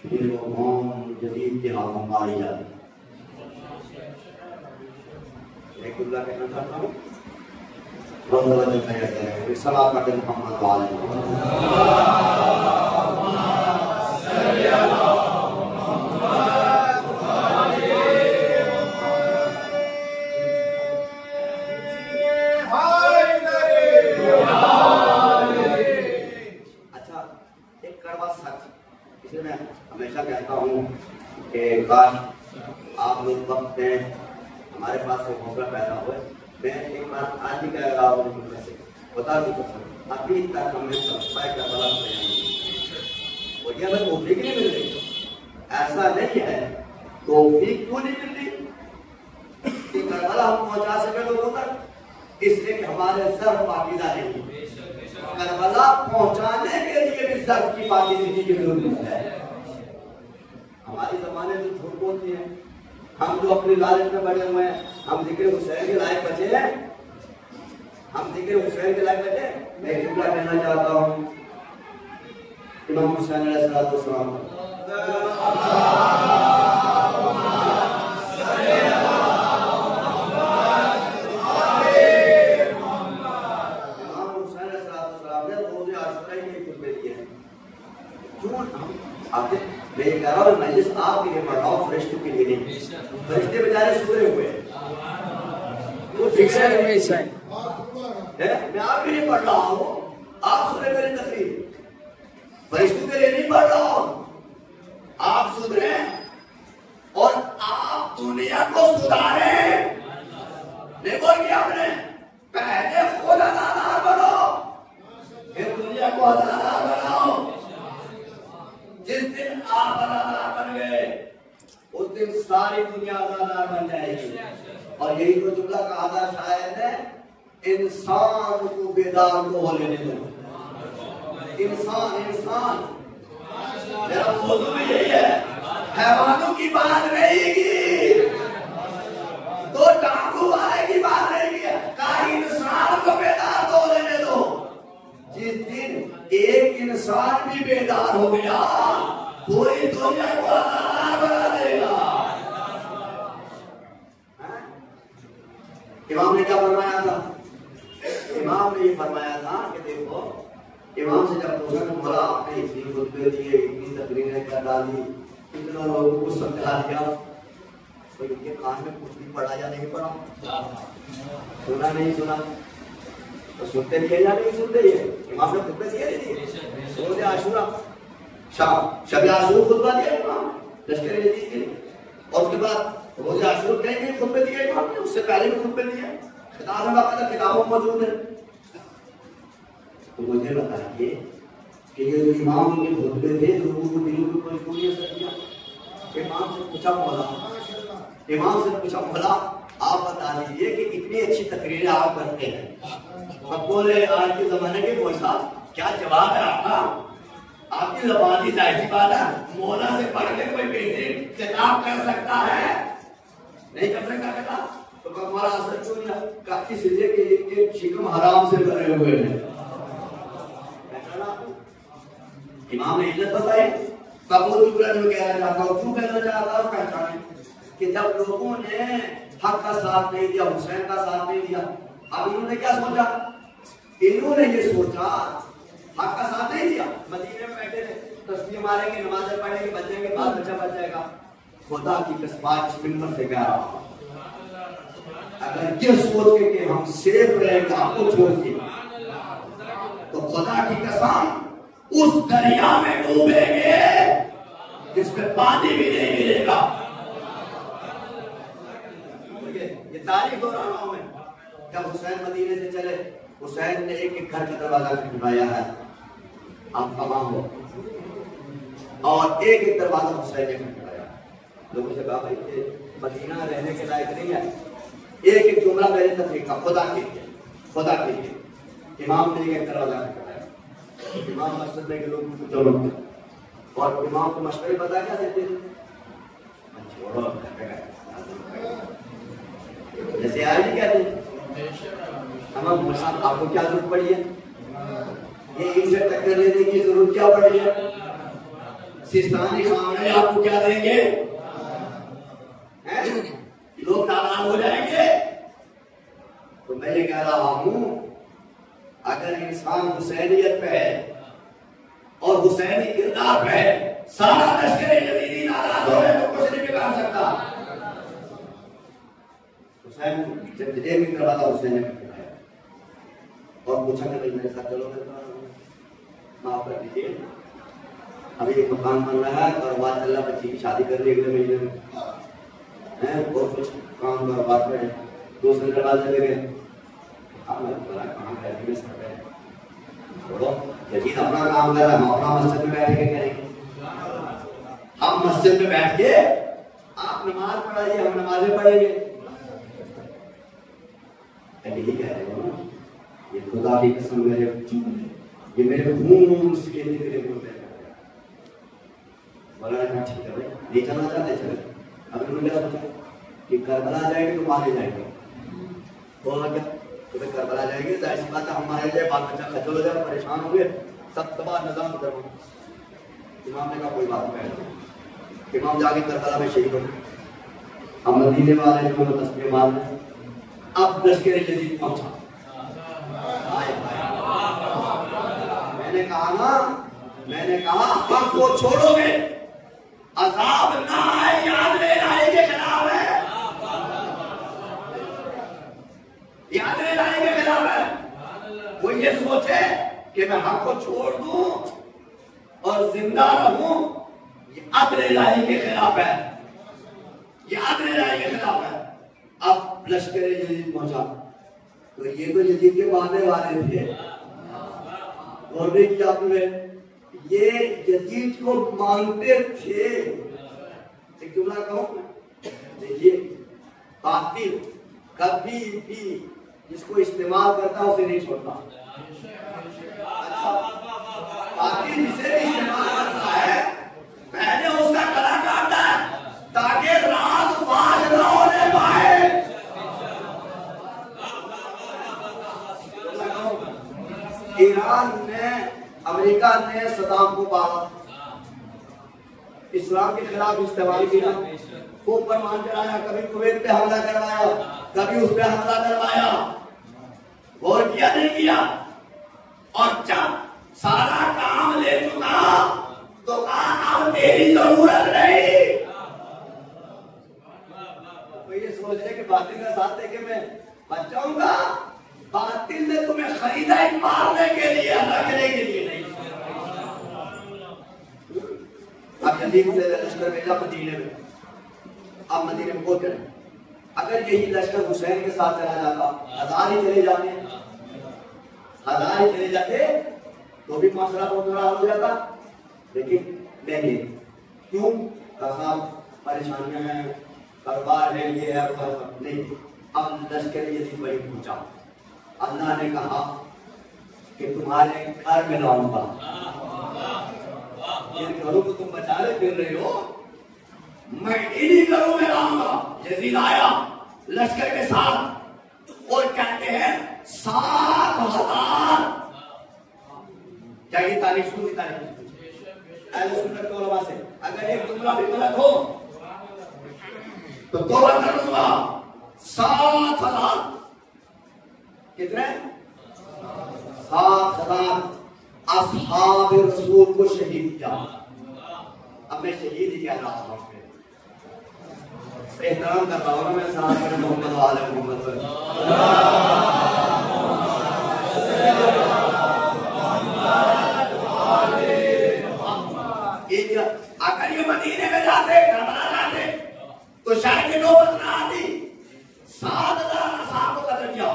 S2: फिर वो कौम जदीद के हाथों मारी जाती। अल्लाह कहना चाहता हूँ, सलाम करते मोहम्मद मैं हमेशा कहता हूँ कि काश आप लोग वक्त में हमारे पास एक हौसला पैदा हुए। मैं एक बात आज ही कह रहा हूँ, बता दूँ अभी तक हमें सब्सक्राइब का बड़ा और यह हमें तौफीक नहीं मिल रही। ऐसा नहीं है, तौफीक क्यों नहीं मिल रही कि करबला हम पहुंचा सके लोगों तक, इसलिए कि हमारे सर पाकीज़ा नहीं। करबला पहुंचाने के लिए भी सर की पाकीज़गी की जरूरत है। हमारी जमाने में झूठ बोलती है, हम जो अपनी लालच में बड़े हुए हैं, हम जिक्र हुसैन के लायक बचे हैं, हम जिक्र हुसैन के लायक बचे। मैं जुमला कहना चाहता हूँ, इमाम हुसैन अलैहिस्सलाम मजलिस आपके लिए पढ़ रहा हूँ, फरिश्तों के लिए नहीं। फरिश्ते बेचारे सोए हुए हैं, मैं आपके लिए पढ़ रहा हूँ, आप सुने मेरी तकलीफ। फरिश्तों के लिए नहीं पढ़ रहा हूँ, आप सुधरे और आप दुनिया को सुधारे। नहीं बोल किया आपने, पहले खुद अदादार बनो, फिर दिन आप अज़ादार बन गए उस दिन सारी दुनिया अज़ादार बन जाएगी। और यही तो जुमला कहा था शायद ने, इंसान को बेदार को लेने दो। इंसान इंसान मेरा मौजूद में यही है, हैवानों की बात रहेगी तो डाकू वाले की बात रहेगी। कहा इंसान को बेदार को लेने दो। जिस दिन एक इंसान भी बेदार हो गया पूरी दुनिया को अज़ादार बना देगा। इमाम ने क्या फरमाया था? इमाम ने ये फरमाया था कि देखो, इमाम से जब पूछा तो बोला आपने इतनी खुतबे दिए, इतनी तकरीरें कर डाली, इतना लोगों को समझा दिया, तो इनके कान में कुछ भी पढ़ा या नहीं पढ़ा? सुना नहीं सुना? तो सुनते थे या नहीं सुनते? ये इमाम ने खुतबे दिए नहीं? रोज़े आशूरा शब आशूरा खुतबा दिया इमाम लश्कर जदीद के लिए, और उसके बाद रोज़े आशूरा कहीं खुतबे दिए इमाम ने, उससे पहले भी खुतबे दिए, खिताब में बाकायदा किताबों मौजूद है। तो मुझे बताइए कि ये जो इमाम के खुतबे थे लोगों को दिलों में कोई कोई असर किया? इमाम से पूछा मौला आप बता दीजिए कि इतनी अच्छी तकरीरें आप करते हैं, अब बोले आज के जमाने के कोई साहब क्या जवाब है आपका? आपकी ज़बानी जायज़ी बात है, मौला से पढ़ के कोई बेहतरीन किताब कर सकता है? नहीं कर सकता किताब, तो हमारा असर क्यों नहीं? काफी इसलिए कि एक शिकम हराम से भरे हुए हैं। इमाम ने इज्जत बताई, कबूल में कहना चाहता हूँ, क्यों कहना चाहता हूँ? पहचाने कि जब लोगों ने हक का साथ नहीं दिया, हुसैन का साथ नहीं दिया, अब इन्होंने क्या सोचा? इन्होंने ये सोचा हक का साथ नहीं दिया, मदीने में बैठे थे, तस्बीह मारेंगे, नमाज़ें पढ़ेंगे, बचेंगे, बाल बच्चा बच जाएगा। खुदा की कसम इस मिंबर से कह रहा हूं, अगर ये सोच के कि हम सेफ रहेंगे आपको छोड़ के, तो खुदा की कसम उस दरिया में डूबेंगे जिसमें पानी भी नहीं मिलेगा। ये तारीख हो रहा हूं मैं, जब हुसैन मदीने से चले, हुसैन ने एक एक घर का दरवाजा खटखटाया है, आप तमाम हो, और एक एक दरवाजा हुसैन ने खटखटाया। लोगों से कहा भाई ये मदीना रहने के लायक नहीं है, एक एक जुमला मेरे तफरीक का, खुदा के लिए। इमाम ने एक दरवाजा खटखटाया, इमाम मस्जिद में के लोगों को चलो, और इमाम को मशवरे बता क्या देते थे? छोड़ो, जैसे आज ही कहते हैं हम आपको क्या जरूरत पड़ी है? ये इनसे टक्कर लेने की जरूरत क्या पड़ी है? सिस्तानी खाने आपको क्या देंगे? लोग नाराज हो जाएंगे। तो मैं ये कह रहा हूं, अगर इंसान हुसैनियत पे है और हुसैनी किरदार पे है, सारा लश्कर यजीदी नाराज हो तो कुछ नहीं बिगाड़ सकता। हुसैन जब जदेह में करवा था, हुसैन ने और पूछा कि भाई मेरे साथ चलो, माफ कर दीजिए, अभी एक मकान बन रहा है और बात चल रहा, बच्ची की शादी कर ली अगले महीने में है, और कुछ काम का बात में दूसरे दरवाजे पे गए, कहाँ कर छोड़ो, यजीद अपना काम कर रहा है, हम अपना मस्जिद में बैठ के करेंगे। हम मस्जिद में बैठ के आप नमाज पढ़ाइए, हम नमाजें पढ़ेंगे। यही कह रहे हो ना, ये खुदा की कसम मेरे ये मेरे खून से निकले हुए बोला ठीक है भाई, नहीं चलना चाहते चले। अब उन्होंने क्या सोचा कि करबला जाएंगे तो मारे जाएंगे, बोला क्या तो करबला जाएंगे, जाहिर सी बात है हम मारे जाए, बाल बच्चा खजल हो जाए, परेशान हो गए, सब तबाह निजाम करो। इमाम ने कहा कोई बात नहीं, इमाम जाके करबला में शहीद हो गए। हम मदीने वाले जो तस्बीह मार रहे, अब लश्कर यजीद पहुंचा। मैंने कहा हक को छोड़ोगे, अजाब ना आए, याद ले लाए के खिलाफ है, याद ले लाए के खिलाफ है। वो ये सोचे कि मैं हक को छोड़ दूं और जिंदा रहूं, ये अदले लाई के खिलाफ है, ये अदले लाई के खिलाफ है। अब लश्कर यजीद पहुंचा, तो ये तो यजीद के मारने वाले थे, और नहीं किया आपने, ये यजीद को मानते थे। एक जुमला कहूं, देखिए बातिल कभी भी जिसको इस्तेमाल करता है उसे नहीं छोड़ता। अच्छा, बातिल जिसे भी इस्तेमाल करता है पहले उसका गला काटता है ताकि रात फाश न होने पाए। ईरान ने, अमेरिका ने सदाम को पाला, इस्लाम के खिलाफ इस्तेमाल किया, खूब परमान चढ़ाया, कभी कुवैत पे हमला करवाया, कभी उस पे हमला करवाया, और किया नहीं किया। और जब सारा काम ले चुका तो कहा अब तेरी जरूरत नहीं। तो ये सोच रहे कि बातिल का साथ देके मैं बच जाऊंगा। बातिल ने तुम्हें खरीदा ही मारने के लिए, रखने के लिए नहीं। अब यजीद से लश्कर भेजा मदीने में। अब मदीने में करें, अगर यही लश्कर हुसैन के साथ चला जाता, 1000 ही चले जाते, 1000 ही चले जाते तो भी मसला बहुत बड़ा हो जाता। लेकिन नहीं, क्यों? कहा परेशानियां हैं, कारोबार है, ये है, वो नहीं। अब लश्कर यजीद वही पूछा, अल्लाह ने कहा कि तुम्हारे घर में लाऊंगा। जिन घरों को तुम बचाने फिर रहे हो, मैं इन्हीं घरों में लाऊंगा। यजीद आया लश्कर के साथ और कहते हैं 7000। चाहिए तारीफ, सुनी तारीफ सुन्नत के उलमा से। अगर एक जुमला भी गलत हो तो तौबा करूंगा। 7000 कितने? 7000 असहाब रसूल को शहीद किया। अब मैं शहीद ही कह रहा हूं, एहतराम कर रहा हूं मैं साहब मोहम्मद वाले मोहम्मद। अगर ये मदीने में जाते, करबला जाते तो शायद ये नौबत ना आती। 7000 असहाब को कत्ल किया।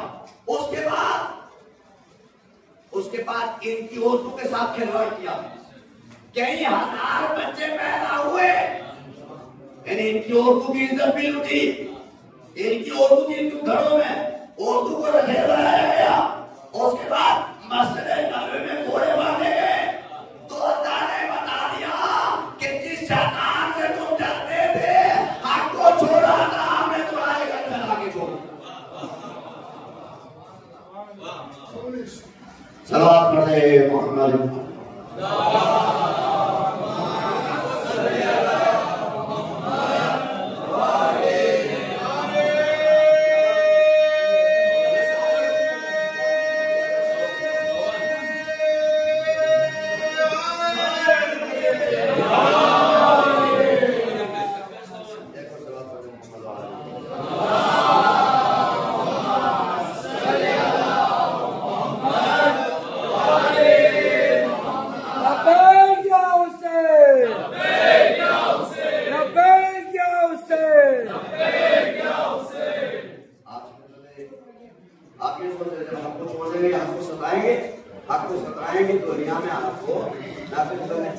S2: उसके बाद इनकी औरतों के साथ खिलवाड़ किया। कई 1000 बच्चे पैदा हुए, यानी इनकी औरतों की इज्जत भी लुटी। इनकी औरतों की घरों में औरतों को रखेला गया। उसके बाद मस्जिद नबवी में घोड़े बांधे गए। तो अल्लाह ने बता दिया कि जिस शैतान से तुम डरते थे, हक को छोड़ा था, हमने तुम्हारे घर में लाके छोड़ा। सलावत पढ़े मोहम्मद।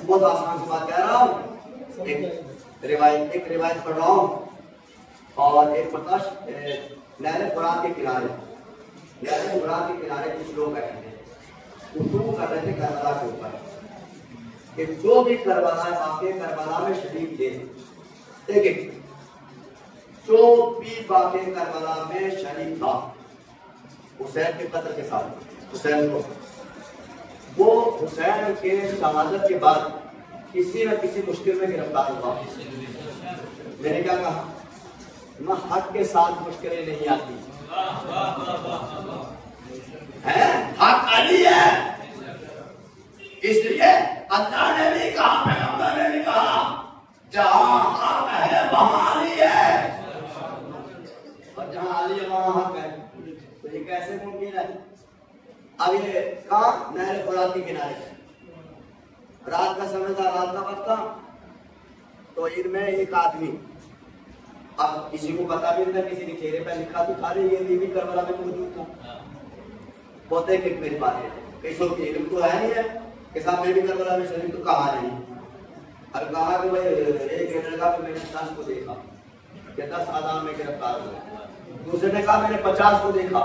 S2: बहुत आसान सी बात कह रहा हूँ। एक रिवायत पढ़ रहा हूँ। और एक प्रकाश नहर फुरात के किनारे, नहर फुरात के किनारे कुछ लोग बैठे थे, गुफ्तगू कर रहे थे करबला के ऊपर कि जो भी करबला में शरीक थे, देखिए जो भी बाक़े करबला में शरीक था हुसैन के कत्ल के साथ, हुसैन को, वो हुसैन के शहादत के बाद किसी न किसी मुश्किल में गिरफ्तार हुआ। मैंने क्या कहा, ना हक के साथ मुश्किलें नहीं आती है, हक अली है। इसलिए अल्लाह ने भी कहा, पैगंबर ने भी कहा, जहां हक है वहां अली है, और जहां अली है वहां हक है। तो ये कैसे मुमकिन है? अब ये कहा नहर फुरात के किनारे, रात का समय था, रात का वक्त था। तो इनमें एक आदमी, अब किसी को पता भी नहीं था, किसी के चेहरे पर लिखा तो था, ये भी करबला में मौजूद था। बोलते कि मेरी बात है, कैसों की इल्म तो है नहीं है, कि साहब मैं भी करबला में शरीक, तो कहा नहीं। अब कहा कि भाई एक लड़का पे मैंने 10 को देखा कि 10 आज़ाब में गिरफ्तार हुए। दूसरे ने कहा मैंने 50 को देखा,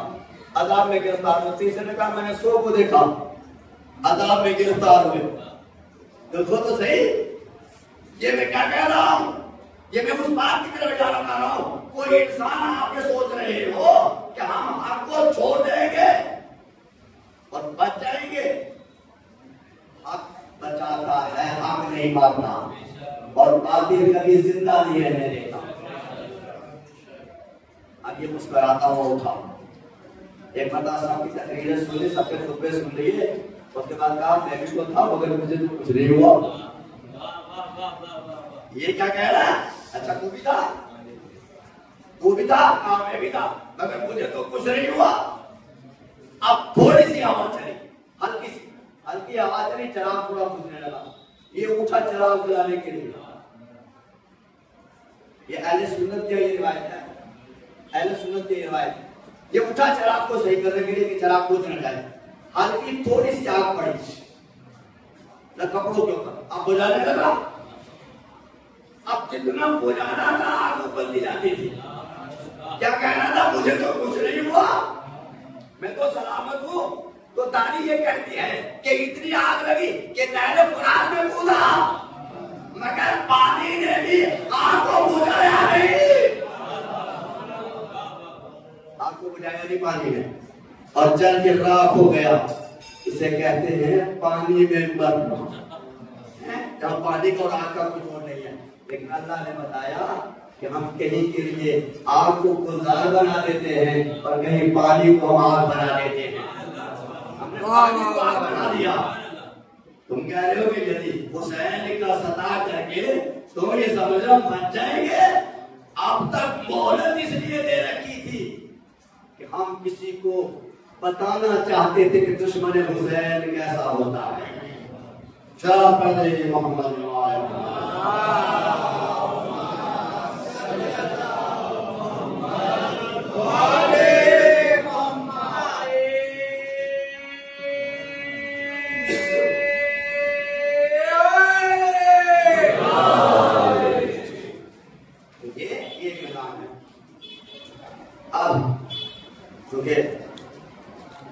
S2: आज़ाब में गिरफ्तार हुए। तीसरे ने कहा मैंने 100 को देखा, आज़ाब में गिरफ्तार हुए। देखो तो सही, ये मैं क्या कह रहा हूं, ये मैं उस बात की तरफ इशारा कर रहा हूं। कोई इंसान आप ये सोच रहे हो कि हम आपको छोड़ देंगे और बच जाएंगे। हक बचाता है, हक नहीं मारता, और बातिल कभी जिंदा नहीं रहने देता। अब ये मुस्कुराता हुआ उठा, एक मरदा साहब की तकरीरें सुनी, सबके खुतबे सुन लिए, उसके बाद कहा मैं भी तो था मगर मुझे तो कुछ नहीं हुआ। ये क्या कह रहा है? अच्छा तू भी था, हाँ मैं भी था, मगर मुझे तो कुछ नहीं हुआ। अब थोड़ी सी आवाज चली, हल्की आवाज चली, चिराग पूरा बुझने लगा। ये उठा चिराग बुझाने के लिए। ये अहले सुन्नत की ये रिवायत है, अहले सुन्नत की रिवायत। ये उठा चिराग को सही करने के लिए कि चिराग बुझ न जाए। हल्की थोड़ी सी आग पड़ी न कपड़ों के ऊपर, अब बुझाने लगा। अब जितना बुझाना था आग ऊपर जाती थी। क्या कहना था? मुझे तो कुछ नहीं हुआ, मैं तो सलामत हूं। तो दादी ये कहती है कि इतनी आग लगी कि नहर फुरात में कूदा, मगर पानी ने भी आग को बुझाया नहीं। आग को बुझाया नहीं पानी ने, और जल के राख हो गया। इसे कहते हैं पानी में मरना। जब पानी को आग का कुछ और नहीं है, लेकिन अल्लाह ने बताया कि हम कहीं के लिए आग को गुलजार बना देते हैं और कहीं पानी को हम आग बना देते हैं। हमने पानी को आग बना दिया। तुम कह रहे हो कि यदि हुसैन का सता करके तो ये समझो बच जाएंगे। अब तक मोहलत इसलिए दे रखी थी कि हम किसी को बताना चाहते थे कि दुश्मन हुसैन कैसा होता है। चला पढ़ दे मोहम्मद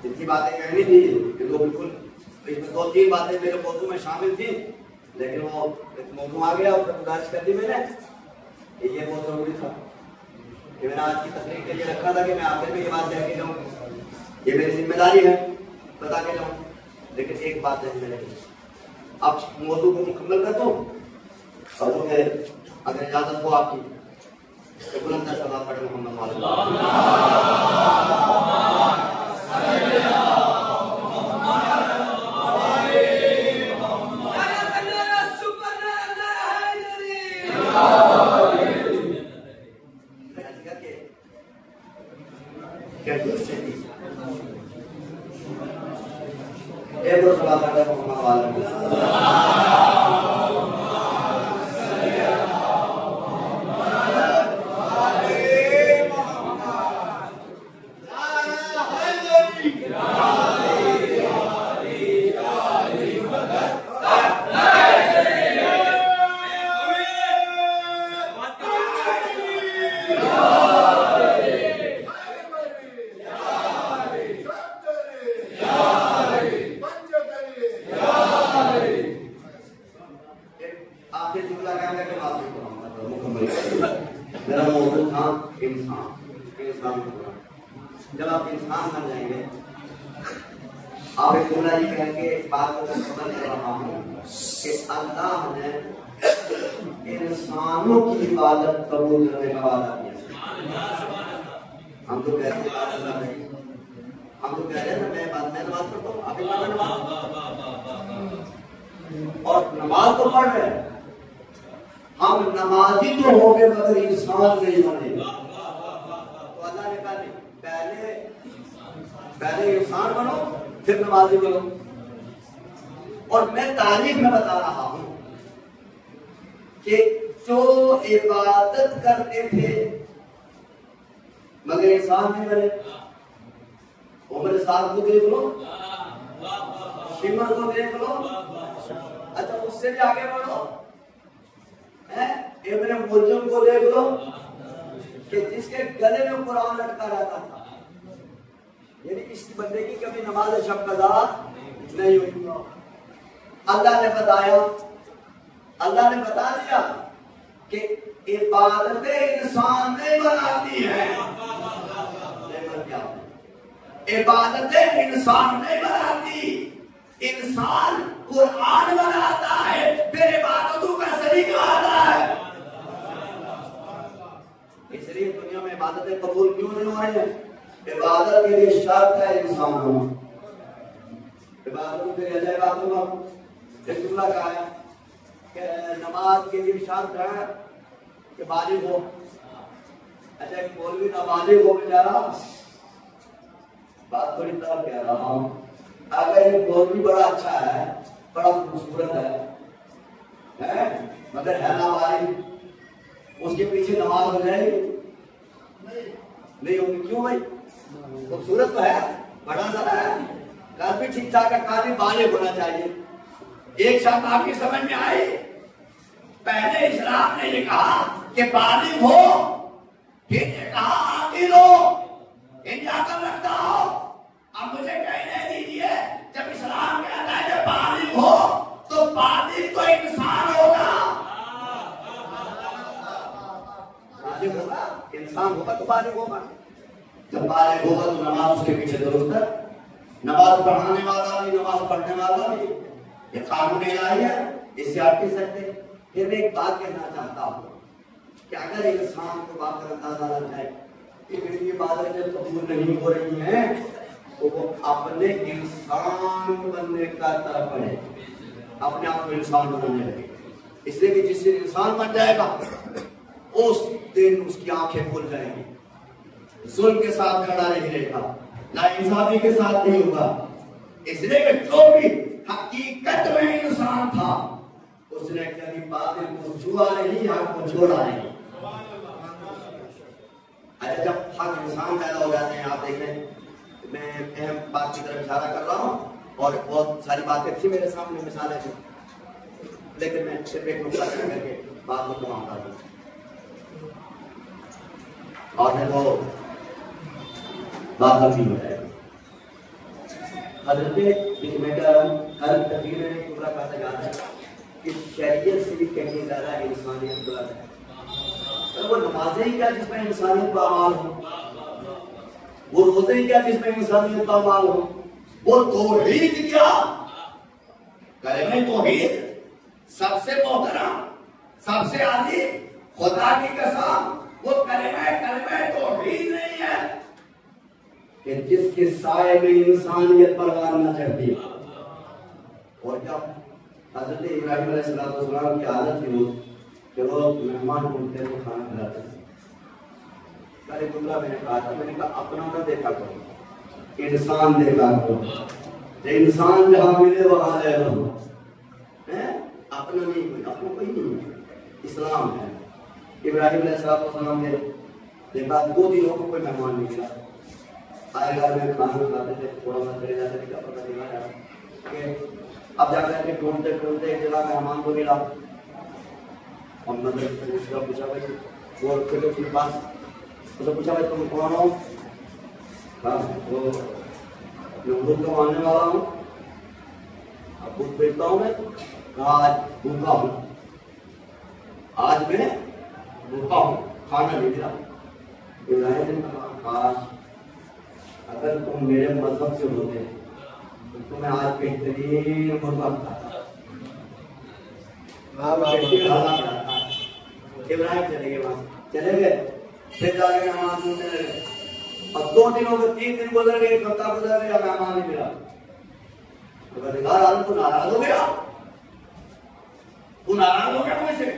S2: जितनी बातें कहनी थी कि वो बिल्कुल इसमें 2-3 बातें मेरे मौजू में शामिल थी, लेकिन वो मौजू आ गया और गुजारिश कर दी मैंने। ये बहुत जरूरी था कि मैंने आज की तकरीर के लिए रखा था कि मैं आखिर में ये बात कह के जाऊँ, ये मेरी जिम्मेदारी है, बता के जाऊँ। लेकिन एक बात है मेरे, आप मौजू को मुकम्मल कर दो और तो फिर अगर इजाजत हो आपकी तो बुलंद सलाम पढ़े मोहम्मद। मेरा मौजूद था इंसान। जब आप इंसान बन जाएंगे, आप एक जुमला ये कह के बात को समझ रहा हूँ कि अल्लाह ने इंसानों की इबादत कबूल करने का वादा किया। हम तो कहते हैं हम तो कह रहे हैं मैं नमाज पढ़ता हूँ, आप और नमाज तो पढ़ रहे हैं, हम नमाजी तो हो गए मगर इंसान नहीं बने। तो अल्लाह ने कहा पहले इंसान बनो फिर नमाजी बनो। और मैं तारीख में बता रहा हूं कि जो इबादत करते थे मगर इंसान नहीं बने। उम्र साहब को देख लो, सिमर को देख लो। अच्छा उससे भी आगे बढ़ो, इब्ने मुल्जुम को देख लो कि जिसके गले में कुरान लटका रहता था, यानी इस बंदे की कभी नमाज शब कज़ा नहीं हुई। अल्लाह ने बताया, अल्लाह ने बता दिया कि इबादतें इंसान नहीं बनाती है। इबादतें इंसान नहीं बनाती, इंसान कुरान बनाता है, फिर इबादतों का सलीका आता है। इसलिए दुनिया में इबादतें कबूल क्यों नहीं हो रही है? इबादत के लिए शर्त है इंसान होना। इबादत के लिए अजय बात होगा, एक जुमला कहा है कि नमाज के लिए शर्त है कि बालिग हो। अच्छा एक मौलवी नाबालिग हो बेचारा, बात थोड़ी तरह कह रहा हूं, अगर एक मौलवी बड़ा अच्छा है, बड़ा खूबसूरत है मगर है नाबालिग, उसके पीछे नमाज हो जाएगी? नहीं होगी। क्यों भाई? खूबसूरत तो है, बड़ा सा है, काफी ठीक ठाक है, काफी बालिग होना चाहिए। एक शर्त आपकी समझ में आई? पहले इस्लाम ने ये कहा कि बालिग हो, फिर ये कहा आकिल हो, इन अकल रखता हो। अब मुझे कहने दीजिए, जब इस्लाम कहता है कि बालिग हो तो बालिग तो इंसान होगा, बालिग होगा, इंसान होगा तो बालिग होगा। जब बालिग होगा तो नमाज उसके पीछे दुरुस्त है, नमाज पढ़ाने वाला भी, नमाज पढ़ने वाला भी, ये कानून इलाही है, इससे आप कह सकते। फिर मैं एक बात कहना चाहता हूँ कि अगर इंसान को बात का अंदाजा लग जाए कि मेरी ये बातें जब कबूल नहीं हो रही हैं तो वो अपने इंसान बनने का तरफ बढ़े, अपने आप को इंसान बनने लगे। इसलिए कि जिस दिन इंसान बन जाएगा उस दिन उसकी आंखें खुल जाएंगी, जुल्म के साथ खड़ा नहीं रहेगा, नाइंसाफी के साथ नहीं होगा। इसलिए कि जो भी हकीकत में इंसान था उसने कभी बातिल को छुआ नहीं, हक को छोड़ा नहीं। अच्छा जब हक इंसान पैदा हो जाते हैं, आप देखें, मैं अहम बात की तरफ इशारा कर रहा हूँ और बहुत सारी बातें थी मेरे सामने, मिसालें थी, लेकिन मैं सिर्फ एक नुकता करके बात को तमाम कर दूं। और देखो बात लंबी हो जाएगी। हजरत मैं कह रहा हूँ, हर तकरीर में एक टुकड़ा कहता जाता है कि शरीयत से भी कहीं ज्यादा इंसानियत बुलंद है। तो वो नमाजें ही क्या जिसमें इंसानियत का अमाल हो, वो रोजे ही क्या जिसमें इंसानियत का अमाल हो, वो तौहीद क्या, कलमे तौहीद सबसे मोहतरम, सबसे आली, खुदा की कसम, वो कलमे तौहीद नहीं है कि जिसके साए में इंसानियत परवान न चढ़ती। और जब हज़रत इब्राहिम अलैहिस्सलाम की आदत थी कि वो मेहमान उनके को खाना खिलाते थे। कल जुमला मैंने कहा था, मैंने कहा अपना न देखा करो, इंसान देखा करो, इंसान जहाँ मिले वहाँ ले लो, अपना नहीं, कोई अपना कोई नहीं है, इस्लाम है। इब्राहिम अलैहिस्सलाम ने देखा 2 दिनों को कोई मेहमान नहीं मिला, आए घर में खाना खिलाते थे, थोड़ा सा चले जाते थे, क्या पता चला यार कि अब जाकर के ढूंढते ढूंढते एक जगह मेहमान को मिला। और मतलब उसका पूछा भाई, वो फिर उसके पास उसने पूछा भाई तुम कौन हो? हाँ वो दूध का मानने वाला हूँ, अब दूध बेचता हूँ मैं, आज भूखा हूँ, आज मैं भूखा हूँ, खाना नहीं मिला। इब्राहिम ने कहा काश अगर तुम मेरे मजहब से होते तो तुम्हें आज बेहतरीन मुर्गा खाता। इब्राहिम चले गए, वहां चले गए, फिर जाके मेहमान ढूंढने लगे। अब 2 दिन हो गए, 3 दिन गुजर गए, 1 हफ्ता गुजर गया, मेहमान नहीं मिला। तो नाराज हो गया, तू नाराज हो गया मुझसे,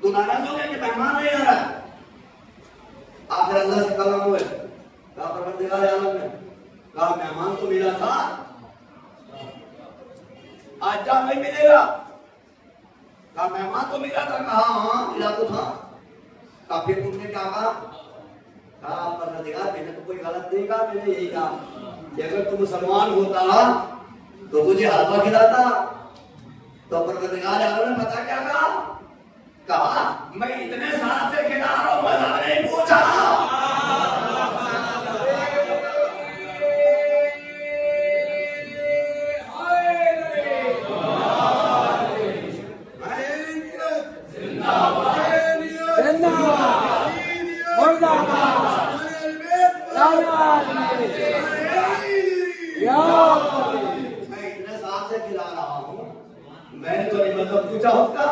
S2: तू नाराज हो गया कि मेहमान नहीं आ रहा। आखिर अल्लाह से कलम हुए, कहा परवरदिगार आलम ने कहा मेहमान तो मिला था, आज जा नहीं मिलेगा। कहा मेहमान तो मिला था, कहा हाँ मिला तो था। कहा फिर तुमने क्या कहा? कहा परवरदिगार मैंने तो कोई गलत नहीं कहा, मैंने यही कहा कि अगर तू मुसलमान होता तो तुझे हलवा खिलाता। तो परवरदिगार आलम ने पता क्या कहा मैं इतने साल से खिला रहा हूं, मजा नहीं पूछा। मैं इतने साल से खिला रहा हूं, मैंने तो नहीं मतलब पूछा उसका,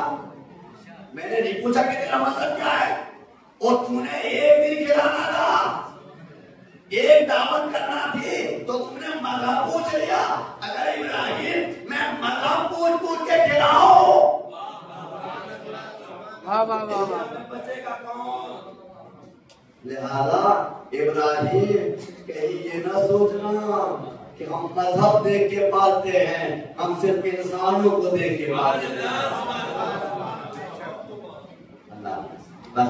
S2: मैंने नहीं पूछा कि तेरा मतलब क्या है। और तूने एक दिन खिलाना था, एक दावत करना थी, तो तुमने मज़हब पूछ लिया। अगर इब्राहिम मैं मज़हब पूछ के खिलाऊं, बचेगा कौन? लिहाजा इब्राहिम कहीं ये ना सोचना कि हम मजहब देख के पालते हैं, हम सिर्फ इंसानों को देख के पालते हैं। अल्लाह बस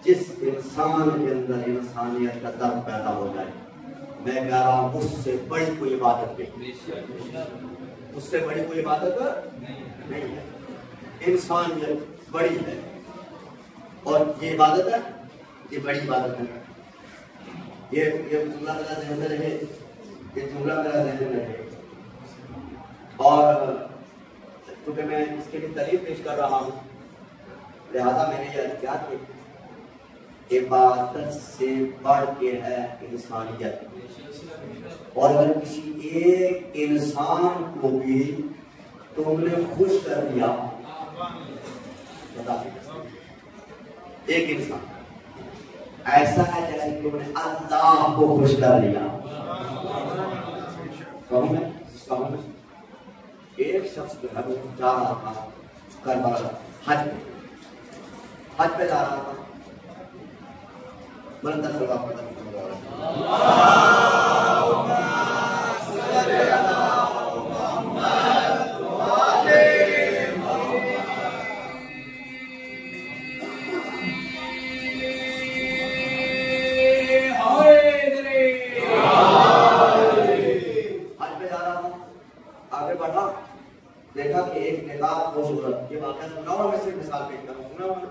S2: जिस इंसान के अंदर इंसानियत का दर्द पैदा हो जाए, मैं कह रहा हूं उससे बड़ी कोई इबादत नहीं, उससे बड़ी कोई इबादत नहीं है। इंसानियत बड़ी है और ये इबादत है, ये बड़ी इबादत है। ये जुमला मेरा ज़हन में रहे, ये जुमला मेरा ज़हन में रहे। और क्योंकि मैं इसके लिए दलील पेश कर रहा हूँ, लिहाजा मैंने ये अर्ज़ किया कि इबादत से बढ़ के है इंसानियत। और अगर किसी एक इंसान को भी तुमने खुश कर दिया, बता एक इंसान ऐसा है जैसे कि तुमने अल्लाह को खुश कर लिया। एक शख्स जो है वो जा रहा था करबला, हज पे जा रहा था। बुलंद सल्लल्लाहु देखा कि एक निकाब पोश औरत, ये वाक़या सुना हुआ, मैं सिर्फ मिसाल पेश कर रहा हूं, सुना हुआ ना।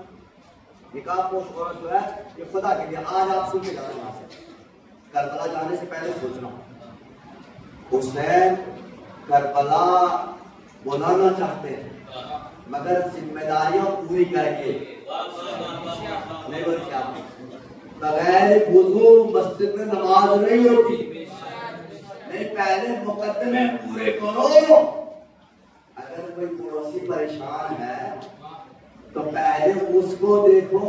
S2: निकाब पोश औरत जो है ये खुदा के लिए आज आप सुन के जाना वहां से, करबला जाने से पहले सोचना, हुसैन करबला बुलाना चाहते हैं मगर जिम्मेदारियां पूरी करके नहीं बोल क्या बगैर वुज़ू मस्जिद में नमाज नहीं होती। नहीं, पहले मुकद्दमे पूरे करो। अगर कोई पड़ोसी परेशान है तो पहले उसको देखो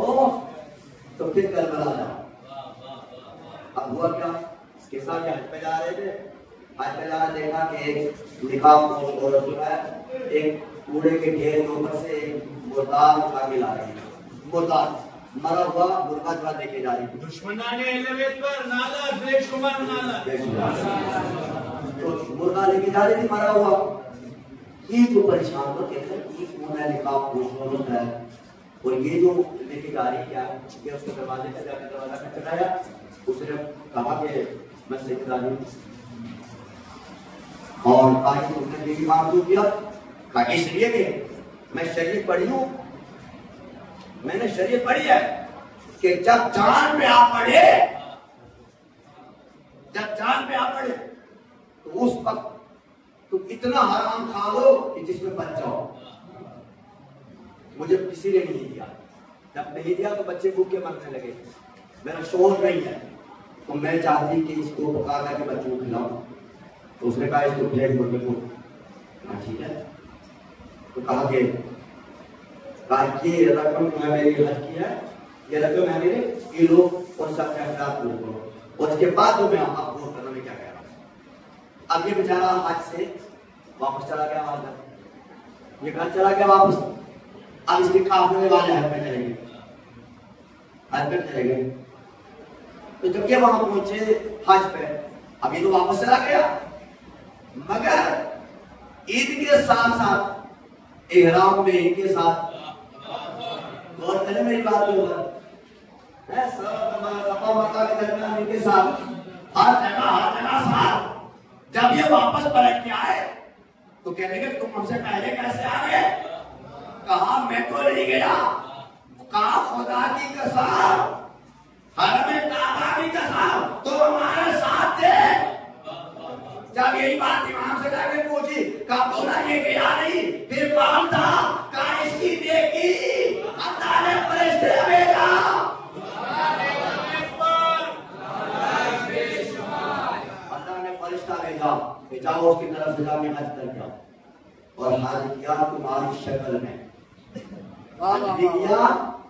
S2: तो फिर करबला जाओ। अब हुआ क्या, किसा के हज पे जा रहे थे, हज पे जा देखा कि एक निकाब पोश औरत जो है एक कूड़े के ढेर के ऊपर से एक मुर्दार उठा के ला रही है। मुर्दार मरा हुआ मुर्गा जो लेके जा रही है।
S4: दुश्मनाने एलिवेट पर नाला बेशुमार नाला,
S2: तो मुर्गा लेके जा रही थी मरा हुआ। ये तो परेशान हो, कहते हैं कि कौन है निकाब पोश है, और ये जो लेके जा रही क्या है, उसके दरवाजे पे जाकर दरवाजा खटखटाया। उसने कहा कि मैं सेक्रेटरी हूं, और कहा कि तुमने बेबी काम क्यों किया? कहा इसलिए कि मैं शरीयत पढ़ी हूं, मैंने शरीयत पढ़ी है कि जब जान पे आ पड़े, जब जान पे आ पड़े तो उस वक्त तुम इतना हराम खा लो कि जिसमें बच जाओ। मुझे किसी ने नहीं दिया, जब नहीं दिया तो बच्चे भूखे मरने लगे, मेरा शौक नहीं है, तो मैं चाहती कि इसको पका करके बच्चों को खिलाऊं। तो उसने कहा इसको भेज मुर्गे को, ठीक है। तो कहा कि ये रकम मैं मेरी हज की है, ये रकम है मेरे, ये लो और सब एहतियात करो, और उसके बाद तो मैं आपको करना में क्या कह रहा हूँ। अब ये बेचारा हज से वापस चला गया, वहां ये घर चला गया वापस। अब इसके काफिले वाले हज पे चलेंगे, हज पे चले गए। तो जब ये वहां पहुंचे हज पे, अब ये तो वापस चला गया, मगर ईद के साथ साथ इहराम में इनके साथ, गौर करें मेरी बात के ऊपर, सफा मक्का के दरमियान इनके साथ हर जगह साहब जब ये वापस पलट के आए तो कहने लगे तुम हमसे पहले कैसे आ गए? कहा मैं तो नहीं गया, कहा खुदा की कसम, हरम काबा की कसम, तो हमारे साथ थे। जब यही बात इमाम से जाके पूछी, कहा बोला ये गया नहीं, फिर कौन था? कहा इसकी देखी अल्लाह ने फरिश्ते भेजा। अल्लाह ने फरिश्ता भेजा कि जाओ उसकी तरफ से जाके हज कर जाओ, और हज किया तुम्हारी शक्ल में, हज किया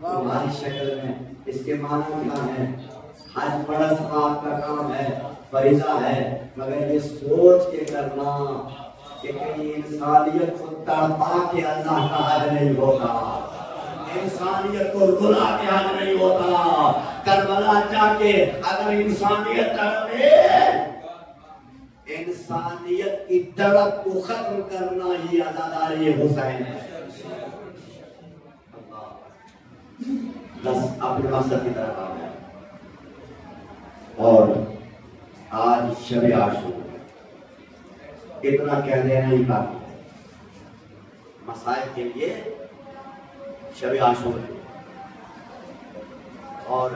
S2: तुम्हारी शक्ल में। इसके माने क्या है? हज बड़ा सवाब का काम है, फरीजा है, मगर ये सोच के करना कि कहीं इंसानियत को तड़पा के अल्लाह का हज नहीं होता, इंसानियत को रुला के हज नहीं होता। करबला जाके अगर इंसानियत तड़पे, इंसानियत की तड़प को खत्म करना ही अज़ादारी हुसैन है। बस अपने मकसद की तरफ आ गए। और आज शब आशूरा, इतना कह देना ही काफी है मसाइल के लिए। शब आशूरा और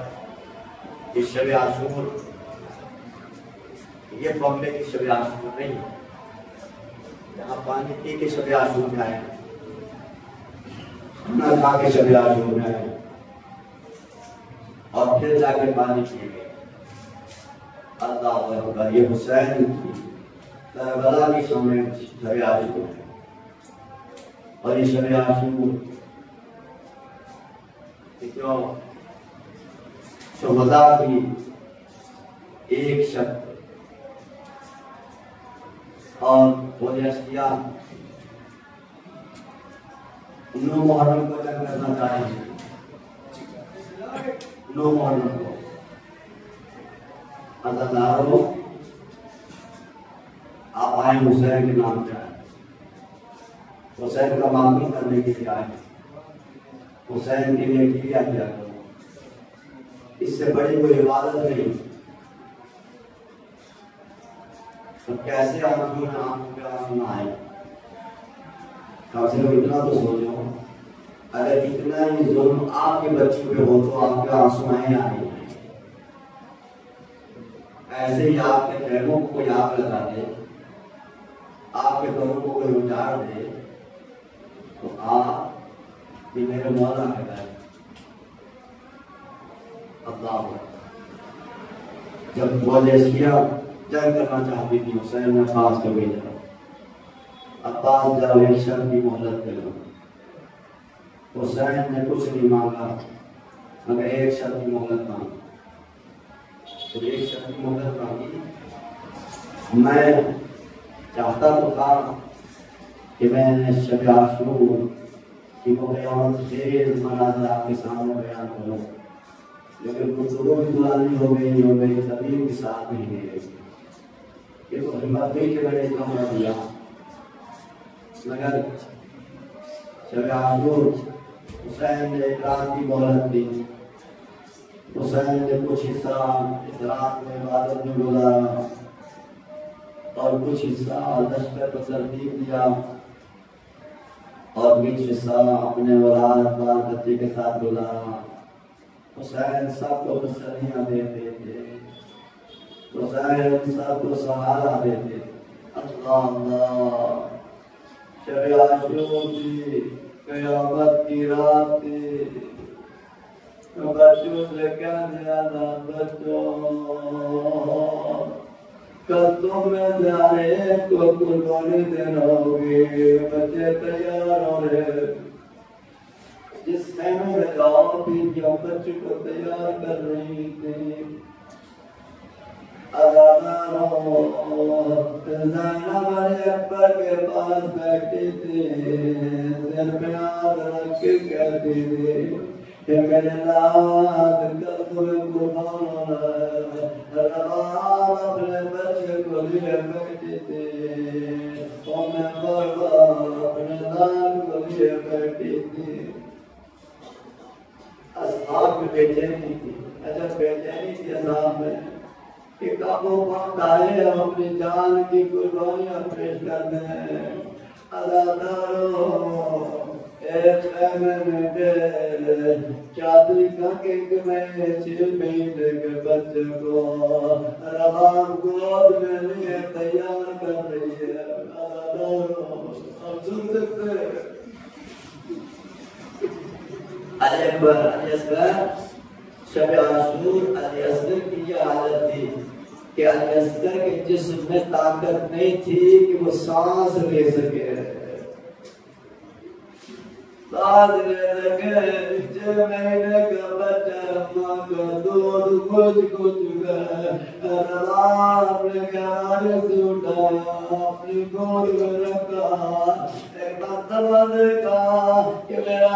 S2: इस शब आशूरा, ये बॉम्बे की शब आशूरा नहीं है, यहाँ पानी पी के शब आशूरा है, खाना खा के शब आशूरा है, और फिर जाके पानी पिए गए। अल्लाह अकबर, ये हुसैन की करबला की समय शब आशूरा है। और ये शब आशूरा जो शुहदा की एक शब्द और बोलिया नो मुहर्रम को जंग करना चाहेंगे, नो मुहर्रम को अज़ादारों आप आए हुसैन के नाम पे आए, हुसैन का मामूल करने के लिए आए, हुसैन के लिए किया किया करो, इससे बड़ी कोई इबादत नहीं। तो कैसे आंखों में आंसू आए? कम से कम इतना तो सोचो, अगर इतना ही जुल्म आपके बच्चों पे हो तो आपके आंसू आए आए। ऐसे ही आपके प्रेमों को कोई आग लगा दे, आपके घरों को कोई उजाड़ दे, तो आप ये मेरे मौला कहता है। अल्लाह जब मौलेशिया जंग करना चाहती थी, हुसैन ने अब्बास को भेजा, अब्बास जाओ एक शर्त की मोहलत दे लो। हुसैन ने कुछ नहीं मांगा मगर एक शर्त की मोहलत मांगी। तो एक शर्त की मोहलत मांगी, मैं चाहता तो था कि मैं शब आशूरा कि वो बयान शेर मनाज़र आपके सामने बयान करूं, लेकिन गुफ्तगू भी दुलानी हो गई, तबीब के साथ नहीं गई। ये तो हिम्मत नहीं कि मैंने इतना बड़ा दिया, मगर शब आशूरा हुसैन ने एक रात की मोहलत दी। हुसैन ने कुछ हिस्सा इस रात में इबादत में गुजारा और कुछ हिस्सा लश्कर को तरतीब दिया और कुछ हिस्सा अपने औलाद बाल बच्चे के साथ गुजारा। हुसैन सबको तसल्लियां देते थे, हुसैन सबको सहारा देते। अल्लाह अल्लाह, शब आशूरा की क़यामत की रात बच्चों से क्या ज्यादा बच्चों, कल तुम जाने को कुर्बानी देना होगी, बच्चे तैयार हो रहे। जिस खैमे में जाओ थी जो बच्चे को तैयार कर रही थी, अकबर के पास बैठी थी, सिर पे हाथ रख के कहती थी कि मेरे लाल कल तुम्हें कुर्बान होना है। अपने बच्चे को लिए बैठी थी और मैं अपने लाल को लिए बैठी थी। असहाब में बेचैनी थी, अजब बेचैनी थी असहाब में कि काबू पाता है अपनी जान की कुर्बानियां पेश करते हैं। अदादारो एक खैमे में चादरी का केक में 6 महीने के बच्चे को रबाब गोद में लिए तैयार कर रही है। अदादारो अब सुन सकते हैं। अली असगर शब आशूर अली असगर की ये हालत थी कि अली असगर के जिस्म में ताकत नहीं थी कि वो सांस ले सके। सांस ले सके 6 महीने का बच्चा माँ का दूध कुछ अपने किनारे से उठाया, अपनी गोद में रखा। एक मर्तबा देखा कि मेरा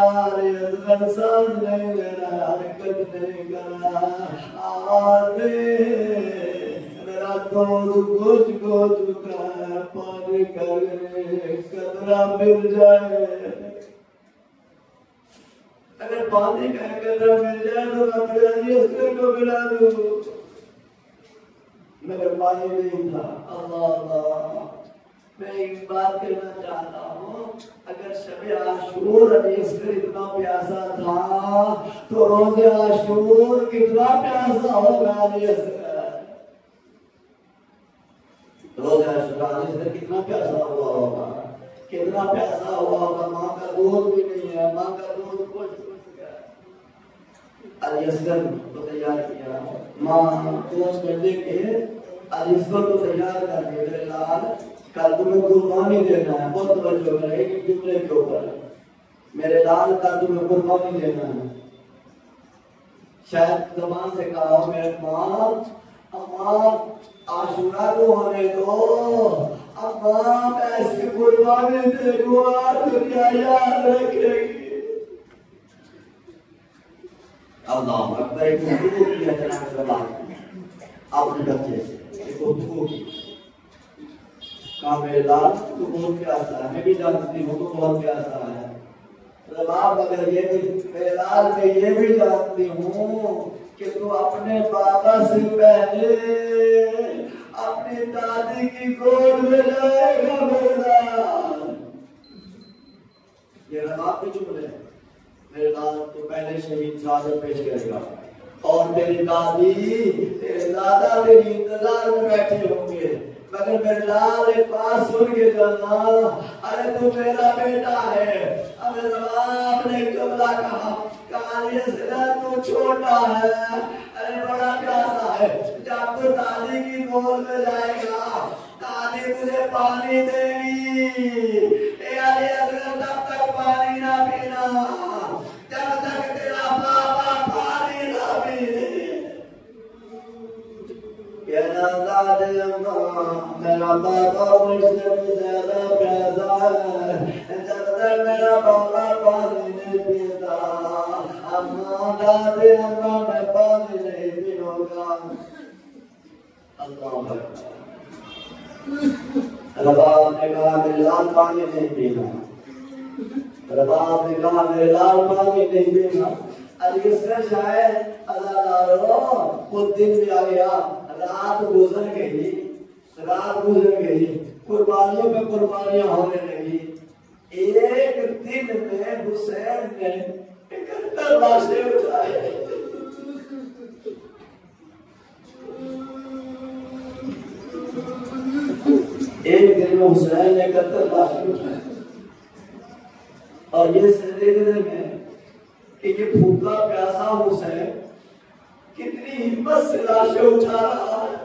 S2: सांस नहीं ले रहा, हरकत नहीं कर रहा, आवाज मेरा दूध कुछ पानी का कतरा मिल जाए। अगर पानी का कतरा मिल जाए तो मैं मेरे असगर को मिला दूं, मगर पानी नहीं था। अल्लाह मैं एक बात कहना चाहता हूँ, अगर शब आशूर अली असगर इतना प्यासा था तो रोज़े आशूर कितना प्यासा होगा अली असगर। रोज़े आशूर अली असगर कितना प्यासा हुआ होगा, कितना प्यासा हुआ होगा। माँ का दूध भी नहीं है, माँ का दूध कुछ अली असगर को तैयार किया। माँ दूध में लेके अली असगर को तैयार कर दिया। मेरे लाल कल तुम्हें कुर्बानी देना है, बहुत तवज्जो करें एक जुमले के ऊपर। मेरे लाल कल तुम्हें कुर्बानी देना है। शायद ज़बान से कहा हो मेरे माँ अम्मा आशूरा को होने दो, अम्मा मैं इसकी कुर्बानी दूंगा, दुनिया याद रखेगी। अल्लाह अकबर एक गुफ्तगू किया जनाब ज़बान अपने बच्चे से, एक गुफ्तगू की। कहा मेरे लाल तू बहुत प्यासा है, मैं भी जानती हूँ तू बहुत प्यासा है। रबाब अगर ये भी मेरे लाल मैं ये भी जानती हूँ कि तू अपने बाबा से पहले अपनी दादी की गोद में जाएगा। मेरे लाल ये रबाब के जुमले मेरे लाल तो पहले शहीद शहादत पेश करेगा और तेरी दादी तेरे दादा तेरी इंतजार में बैठे होंगे, मगर मेरे लाल एक बात सुन के चलना, अरे तू मेरा बेटा है। अबे आपने जुमला कहा तू छोटा है, अरे बड़ा प्यासा है। जब तू दादी की गोद में जाएगा दादी तुझे पानी देगी, तब तक पानी ना पीना जब तक तेरा बाबा पानी ना पीने। मेरा बाबा मुझसे भी ज्यादा प्यासा है, जब तक मेरा बाबा पानी नहीं पीता अम्मा दादी अम्मा मैं पानी नहीं पीऊंगा। अल्लाह रबाब ने कहा मेरे लाल पानी नहीं पीना, रबाब ने कहा मेरे लाल पानी नहीं पीना। अली असगर शायद कुछ दिन भी आ गया, रात गुजर गई, कुर्बानियों में कुर्बानियां होने लगी। एक दिन में हुसैन ने 71 लाशें उठाई। एक दिन में हुसैन ने 71 लाशें उठाई और ये देखने में कि ये भूखा प्यासा हुसैन कितनी हिम्मत से लाशें उठा रहा है।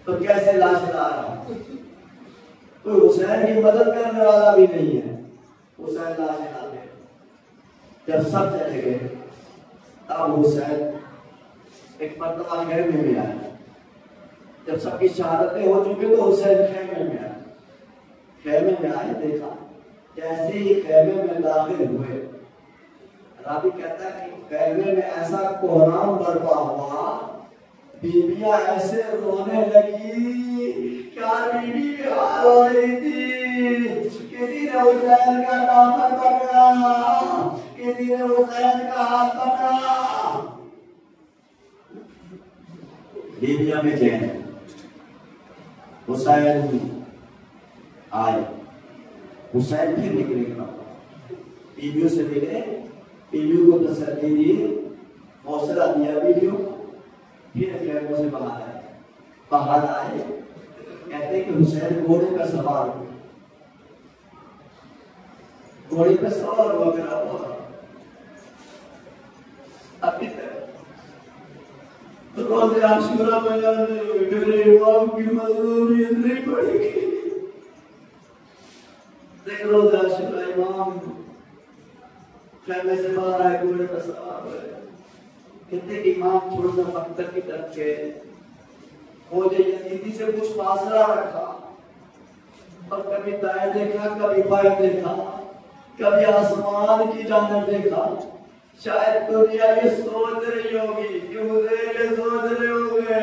S2: तो कैसे लाश ला रहा है, कोई हुसैन की मदद करने वाला भी नहीं है। हुसैन लाशें लाते जब सब चले गए तब हुसैन एक मर्तबा खेमे में आया। जब सबकी शहादतें हो चुकी तो हुसैन खेमे में आए। खेमे में आए, देखा जैसे ही खेमे में दाखिल हुए, रावी कहता है कि खेमे में ऐसा कोहराम बर्पा हुआ, बीबियां ऐसे रोने लगी, क्या बीबी भी हाल हो रही थी। किसी ने हुसैन का दामन पकड़ा, किसी ने हुसैन का हाथ पकड़ा। लीबिया में चैन हुसैन आए, हुसैन फिर निकलेगा, बीवियों से मिले, बीवियों को तसल्ली दी, हौसला दिया बीवियों, फिर खैमों से बाहर आए। बाहर आए कहते कि हुसैन घोड़े पर सवार हो, घोड़े पर सवार हुआ मेरा हुआ। अभी तक रोज़े आशूरा मेरे इमाम की मजबूरी नहीं पड़ेगी। देख रोज़े आशूरा इमाम खैमे से बाहर आए, घोड़े पर सवार हुए। कहते कि इमाम थोड़ा सा पत्थर की तरफ के खोजे यजीदी से कुछ फासला रखा और कभी दाएं देखा, कभी बाएं देखा, कभी आसमान की जानब देखा। शायद दुनिया ये सोच रही होगी कि मुझे ये सोच रहे होंगे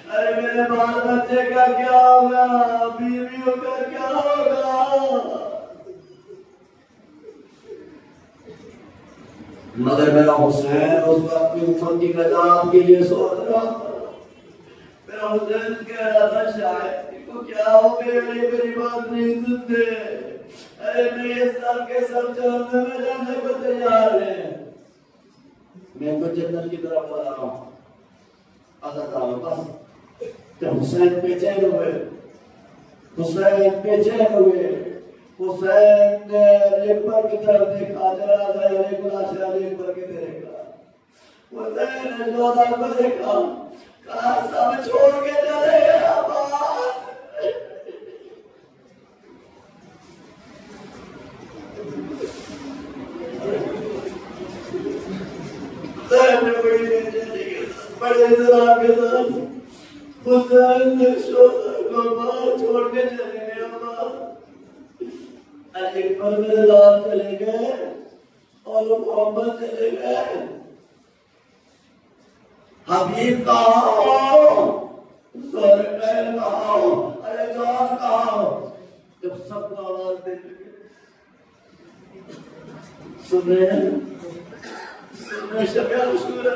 S2: अरे मेरे बाल बच्चे का क्या होगा, बीवियों का क्या होगा। मगर मेरा हुसैन उस वक्त अपनी उम्र की नजात के लिए सोच रहा था। मेरा हुसैन कह रहा था शायद इनको क्या हो गया, मेरी बात नहीं सुनते। अरे मेरे सर के सब जहन्नम में जाने को तैयार है। मैं इनको जन्नत की तरफ बढ़ा रहा हूँ। बस जब हुसैन बेचैन हुए, हुसैन बेचैन हुए, हुसैन ने लेपर की तरफ देखा, जरा लेपर के देखा। हुसैन ने जोधा को देखा, कहा सब छोड़ के चले गया बात। बड़े जरा के साथ हुसैन ने शोधा को बाहर छोड़ के चले गया बात। एक पर मेरे लाल चले गए और मोहम्मद चले गए। हबीब कहाँ हो, ज़ोरैन कहाँ हो, अरे जान कहाँ हो। जब सबको आवाज दे सुन रहे हैं, सुन रहे शब्द मशहूर है।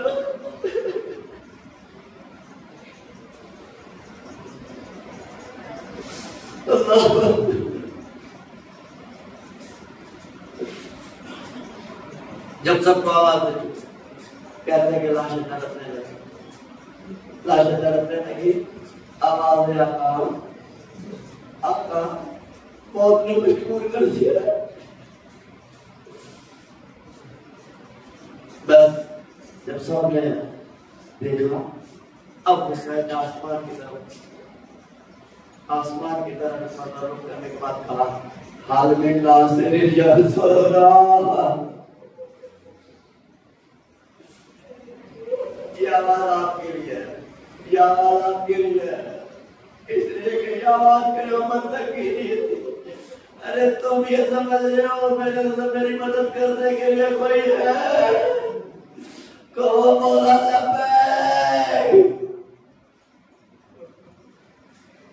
S2: जब सबको आवाज दी कहते कि लाशें तड़पने लगी, लाशें तड़पने लगी। आवाज है आपका मौत ने मजबूर कर दिया। बस जब सबने देखा, अब हुसैन आसमान की तरफ रुख करने के बाद कहा हाल में नासिर यरसोरा, ये आवाज आपके लिए है, ये आवाज आपके लिए है, इसलिए कि ये आवाज मेरे उम्मत तक की नहीं थी। अरे तुम ये समझ रहे हो मेरी मदद करने के लिए कोई है? कहो मौला लब्बैक।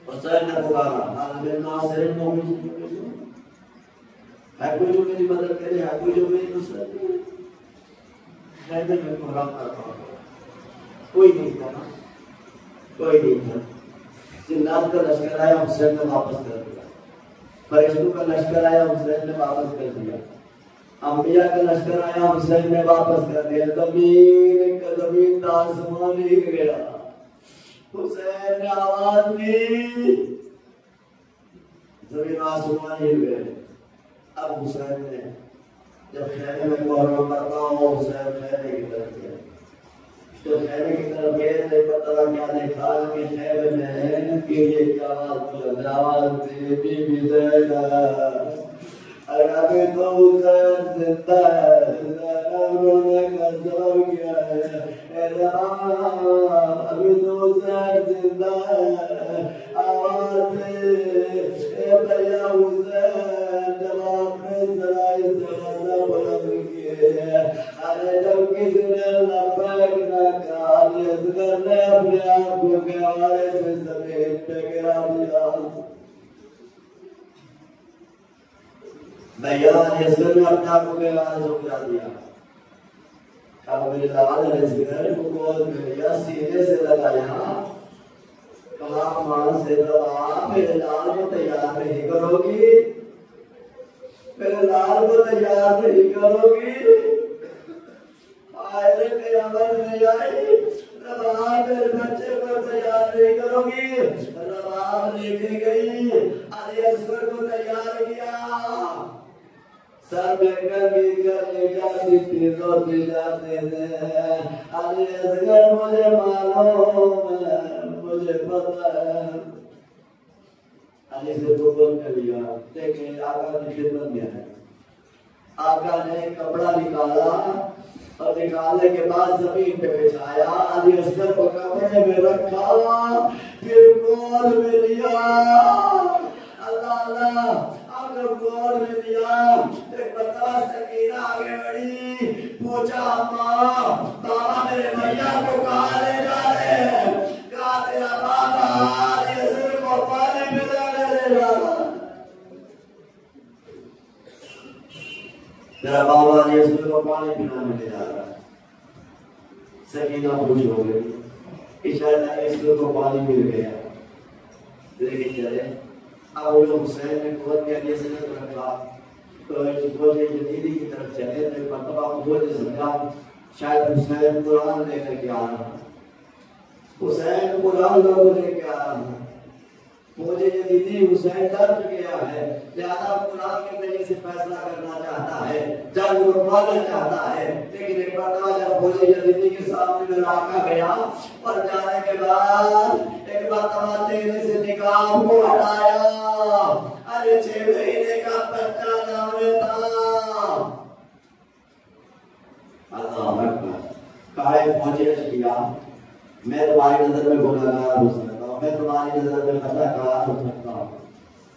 S2: हुसैन ने पुकारा हाल में नासिर है कोई जो मेरी मदद करे, है कोई जो मेरी नुसरत करे? हैदर में कोहराम करता हूँ, कोई नहीं था ना, कोई नहीं था। जिन्नात का लश्कर आया, हुसैन ने वापस कर दिया। फरिश्तों का लश्कर आया, हुसैन ने वापस कर दिया। अंबिया का लश्कर आया, हुसैन ने वापस कर दिया। जमीन का आसमान ही गया, हुसैन ने आवाज दी, जमीन आसमान ही गए। अब हुसैन ने जब खैमे में कोहराम करना हो, हुसैन खैमे की तरफ गया। तो खैमे की तरफ गए तो पता क्या देखा कि खैमे में कीड़े की आवाज बीबी अरे तो हुसैन जिंदा है, उन्होंने कसम किया है, अभी तो हुसैन जिंदा है। आवाज भैया हुसैन जवाब में जरा इस दरवाजा बुलंद किए। अरे जब किसी ने लब्बैक ना कहा, ने अपने आप को गवारे से जमीन पे गिरा दिया। भैया ने अपने आप को गवारे से गिरा दिया। मेरे लाल असगर को गोद में लिया, सीने से लगाया, कहा मां से दबा, मेरे लाल को तैयार नहीं करोगी, मेरे लाल को तैयार नहीं करोगी। आए रे कयामत नहीं आई, रबाब मेरे बच्चे को तैयार नहीं करोगी। रबाब लेके गई, अली असगर को तैयार किया, सब लेकर ले जाती तीनों दे जाते थे। अली असगर मुझे मालूम है, मुझे पता है। अली से बोल कर लिया, देखिए आका की खिदमत में है। आका ने कपड़ा निकाला और निकालने के बाद जमीन पे बिछाया, अली असगर को कपड़े में रखा, फिर गोद में लिया। अल्लाह अल्लाह, आकर गोद में लिया। एक बता सकीना आगे बढ़ी, पूछा अम्मा बाबा मेरे भैया को कहाँ ले जा रहे हैं? कहा तेरा बाबा अली असगर को पानी पिलाने ले जा रहा है। तेरा बाबा अली असगर को पानी पिलाने ले जा रहा है। सकीना खुश हो गई, इशारा अली असगर को पानी मिल गया। लेकिन चले अब वो हुसैन ने गोद में अली असगर को रखा, तो बोले जदीदी की तरफ चले। तो मरतबा बोले समझा शायद हुसैन कुरान लेकर के आ रहा, हुसैन कुरान लोगों लेके आ रहा। मुझे जदीदी हुसैन डर गया है, लिहाजा कुरान के तरीके से फैसला करना चाहता है, जंग रुकवाना चाहता है। लेकिन एक मरतबा जब मुझे जदीदी के सामने मेरा आका गया और जाने के बाद एक मरतबा तेरे से निकाब को हटाया। अरे 6 महीने का बच्चा नामे था। अल्लाह अकबर, काहे पहुंचे किया, मैं तुम्हारी नजर में गुनाहगार हो सकता हूँ, मैं तुम्हारी नजर में खताकार हो सकता हूँ।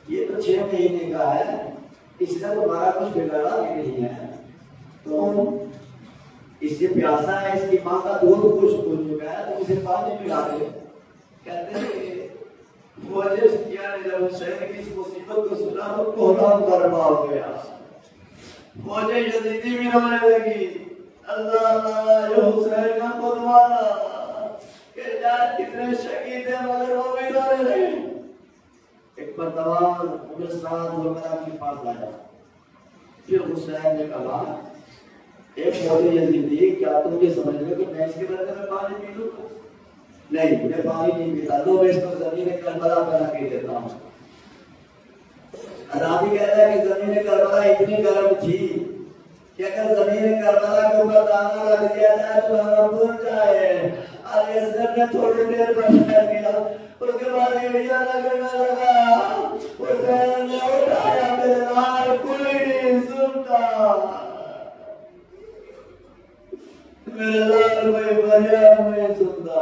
S2: ये तो 6 महीने का है, इससे तुम्हारा कुछ बिगड़ा भी नहीं है। तो इससे प्यासा है, इसकी माँ का दूध कुछ हो चुका है, तो इसे पानी पिला दे। कहते हैं मुझे किया जब हुसैन की इस मुसीबत को सुना तो कोहराम बर्बाद हो गया। मुझे यजीदी भी रोने लगी, अल्लाह अल्लाह ये हुसैन का खुदवाना के जान कितने शहीद है, मगर वो भी रोने लगे। एक मरतबा उमर साहब वगैरह के पास आया, फिर हुसैन ने कहा एक मोदी यजीदी, क्या तुम ये समझ रहे हो कि मैं इसके बदले में पानी पी लूंगा? नहीं, मैं पानी नहीं पीता, लो मैं इसको जमीन करबला पर रख देता हूँ। रावी कहता है कि जमीन करबला इतनी गर्म थी कि अगर जमीन करबला के ऊपर दाना रख दिया जाए तो हमें भूल जाए। अली असगर ने थोड़ी देर बर्दाश्त किया, उसके बाद एड़िया लगने लगा। हुसैन ने उठाया, मेरे लाल कोई नहीं सुनता, मेरे लाल कोई बढ़िया नहीं सुनता।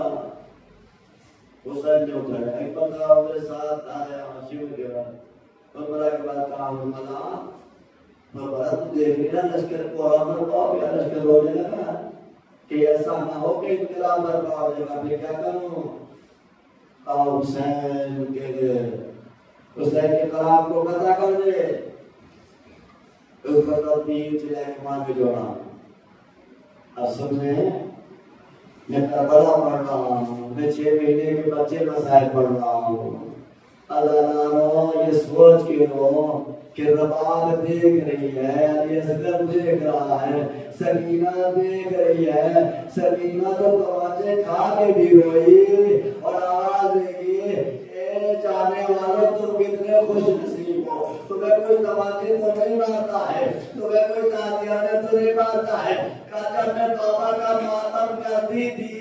S2: हुसैन ने उठाया, एक बंदा मेरे साथ आया, शिव के बाद और बड़ा के बाद कहा मला तो बड़ा तो देख लिया लश्कर को आमर को या लश्कर रोने लगा कि ऐसा ना हो कि इनकलाब बर्बाद हो जाएगा, मैं क्या करूं? हुसैन के कलाम को कथा कर दे, ऊपर तो 3 चिल्ला के मार के जोड़ा। असल में मैं करबला पढ़ रहा हूँ, मैं 6 महीने के बच्चे मसाइल पढ़ रहा हूँ। अल्लाह ये सोच के रो कि रबाब देख रही है, अली असगर देख रहा है, सकीना देख रही है। सकीना तो तमाचे खा के भी रोई और आवाज देगी, ए जाने वालों तुम कितने खुश नसीब हो, तुम्हें कोई तमाचे तो नहीं मारता है, तुम्हें कोई तालियाने तो नहीं मारता है। जब मैं तौबा का मातम करती थी,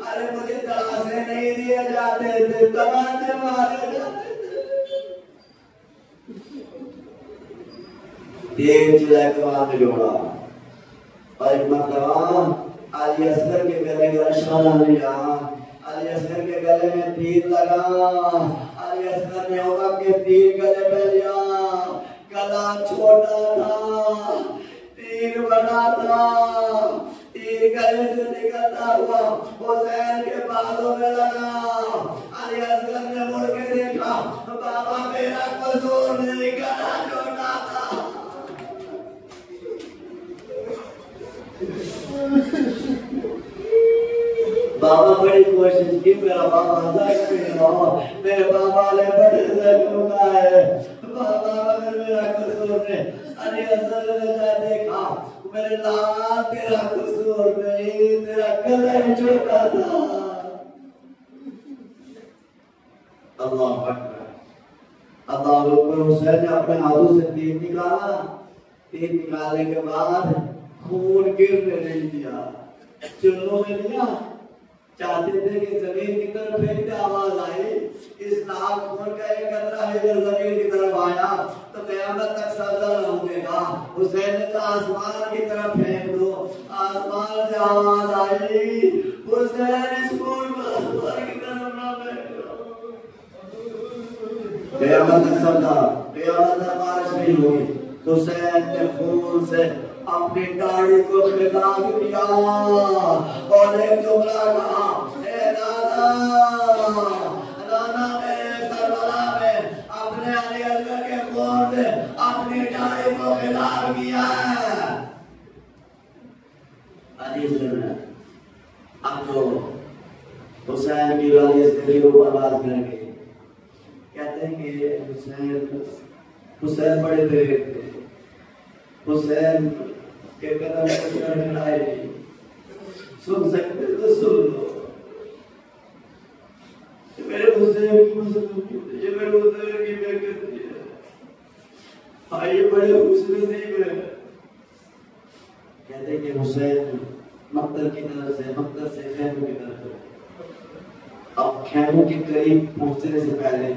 S2: अरे मुझे तमाचे नहीं दिए जाते थे, तमाचे मारे जाते थे। एक जोड़ा और एक मरतबा अली असगर के गले का इशारा लिया, अली असगर के गले में तीर लगा। अली असगर ने उमर के तीर गले में लिया, गला छोटा था, तीर बड़ा था, तीर गले से निकलता हुआ हुसैन के बालों में लगा। अली असगर ने मुड़ के देखा, बाबा मेरा कसूर नहीं, गला छोटा था। बाबा बड़ी कोशिश की, मेरा बाबा मेरे बाबा ने बड़े जख्म है बाबा, मगर मेरा कसूर ने अरे असल में देखा मेरे लाल तेरा कसूर नहीं, तेरा कलर छोटा था। अल्लाह अकबर। अल्लाह अकबर। हुसैन ने अपने हाथों से तीर निकाला, तीर निकालने के बाद खून गिरने नहीं दिया, चुल्लों में लिया, चाहते थे कि जमीन की तरफ फेंकते, आवाज आई इस नाक खून का एक कतरा है जो जमीन की तरफ आया तो कयामत तक सजदा न होगा। हुसैन ने कहा आसमान की तरफ फेंक दो, आसमान से आवाज आई हुसैन इस खून को आसमान की तरफ ना फेंको। कयामत तक सजदा, कयामत तक बारिश नहीं हुई। हुसैन ने खून से अपनी दाढ़ी को खिताब किया और एक जुमला कहा, ए दादा, दादा मैं करबला में अपने अली असगर के खून से अपनी दाढ़ी को खिताब किया। अली असगर ने अब तो हुसैन की वाली इसके ऊपर बात करेंगे, कहते हैं कि हुसैन बड़े तेरे थे, हुसैन के कदम पर आए, सुन सकते तो सुन लो। मेरे हुसैन की मुसलमान, ये मेरे हुसैन की बेकत है, आइए बड़े हुस्न से कहते कि हुसैन मक्तल की तरफ से, मक्तल से खैमों की तरफ। अब खैमों के करीब पहुंचने से पहले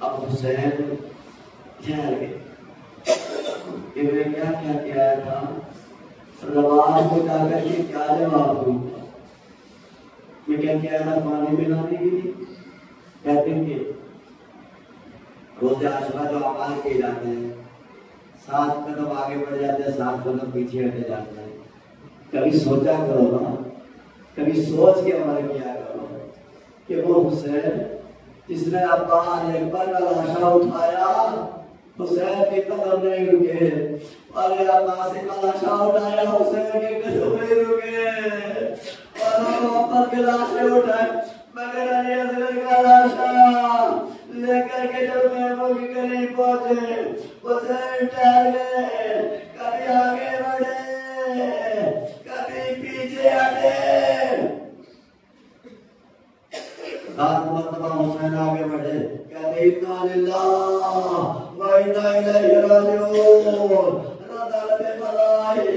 S2: अब हुसैन ठहर गए कि मैं क्या क्या किया था, रवाब को जाकर के क्या जवाब दूंगा, मैं क्या किया था पानी पिलाने के लिए। कहते हैं कि रोज़े आशुरा जो अमाल किए जाते हैं, 7 कदम आगे बढ़ जाते हैं, 7 कदम पीछे हटे जाते हैं। कभी सोचा करो ना, कभी सोच के अमल किया करो कि वो हुसैन जिसने अब्बास अकबर का लाशा उठाया, हुसैन के कदम नहीं रुके, और अब्बास का लाशा उठाया, हुसैन के कदम नहीं रुके, और अब्बास के लाशे उठाए, मगर अली असगर का लाशा लेकर के जब महबूब के करीब पहुंचे, हुसैन ठहर गए, कभी आगे बढ़े, कभी पीछे हटे। 7 मरतबा हुसैन आगे बढ़े, कहते इन्ना लिल्लाह व इन्ना इलैहि राजिऊन, रदल बिलाई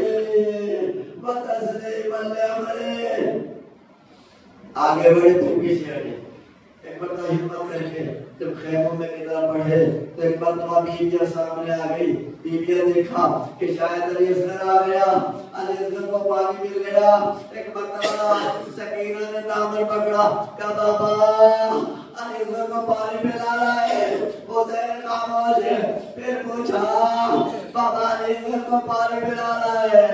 S2: व तस्लीमन लिअमरी। आगे बढ़े फिर पीछे हटे। एक बार तो हिम्मत करके जब खैमों में निकल पड़े तो एक बार तो बीबियां सामने आ गई। बीबियां देखा कि शायद अली असगर आ गया, अली असगर को पानी मिल गया। एक मरतबा सकीना ने दामन पकड़ा, कहा बाबा अली असगर को पानी पिला रहा है। हुसैन खामोश है। फिर पूछा बाबा अली असगर को पानी पिला रहा है।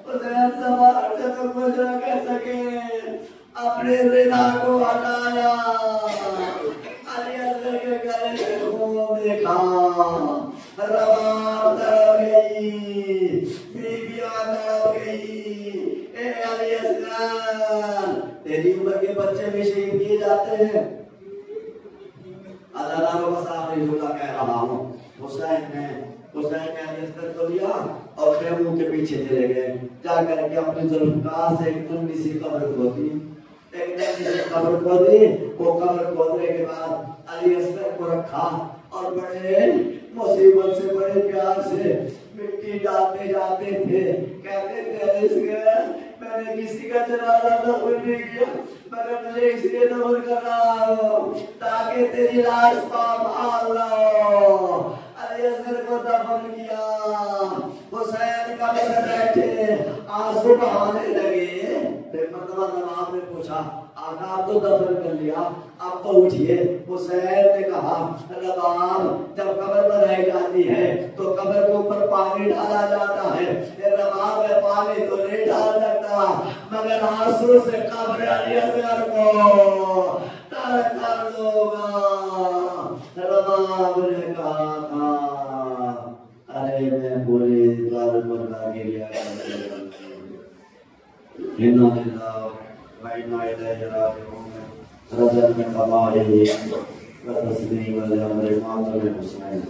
S2: हुसैन सवाल से तो कुछ न कह सके, अपने रिदा को हटाया, अली असगर के गले से खून देखा, रवाब तड़प गई, बीबियां तड़प गई। ए अली असगर, तेरी उम्र के बच्चे भी शहीद किए जाते हैं। अल्लाह को बस आखिरी जुमला कह रहा हूँ। हुसैन ने अली असगर को लिया और खैमों के पीछे चले गए। जाकर के अपनी जुल्फकार से एक नन्ही सी कब्र खोदी, एक नन्ही सी कब्र खोदी। वो कब्र खोदने के बाद अली असगर को रखा और बड़े मुसीबत से, बड़े प्यार से मिट्टी डालते जाते थे। कहते थे अली असगर, मैंने किसी का जनाजा दफन नहीं किया, मगर तुझे इसलिए दफन कर रहा हूँ ताकि तेरी लाश पामाल लो। अली असगर को दफन किया। हुसैन कब्र में बैठे आंसू बहाने लगे। मरतबा नवाब ने पूछा, आका आप तो दफन कर लिया, आप तो उठिए। हुसैन ने कहा, नवाब जब कब्र बनाई जाती है तो कब्र के ऊपर पानी डाला जाता है। नवाब में पानी तो नहीं डाल सकता, मगर आंसू से कब्र अली असगर को तर कर दूंगा। नवाब ने कहा, अरे मैं पूरी दाल बना के लिया।
S1: वइन्ना इलैहि राजिऊन रज़क़ में कमाए व तस्लीम अल अमर मातम हुसैन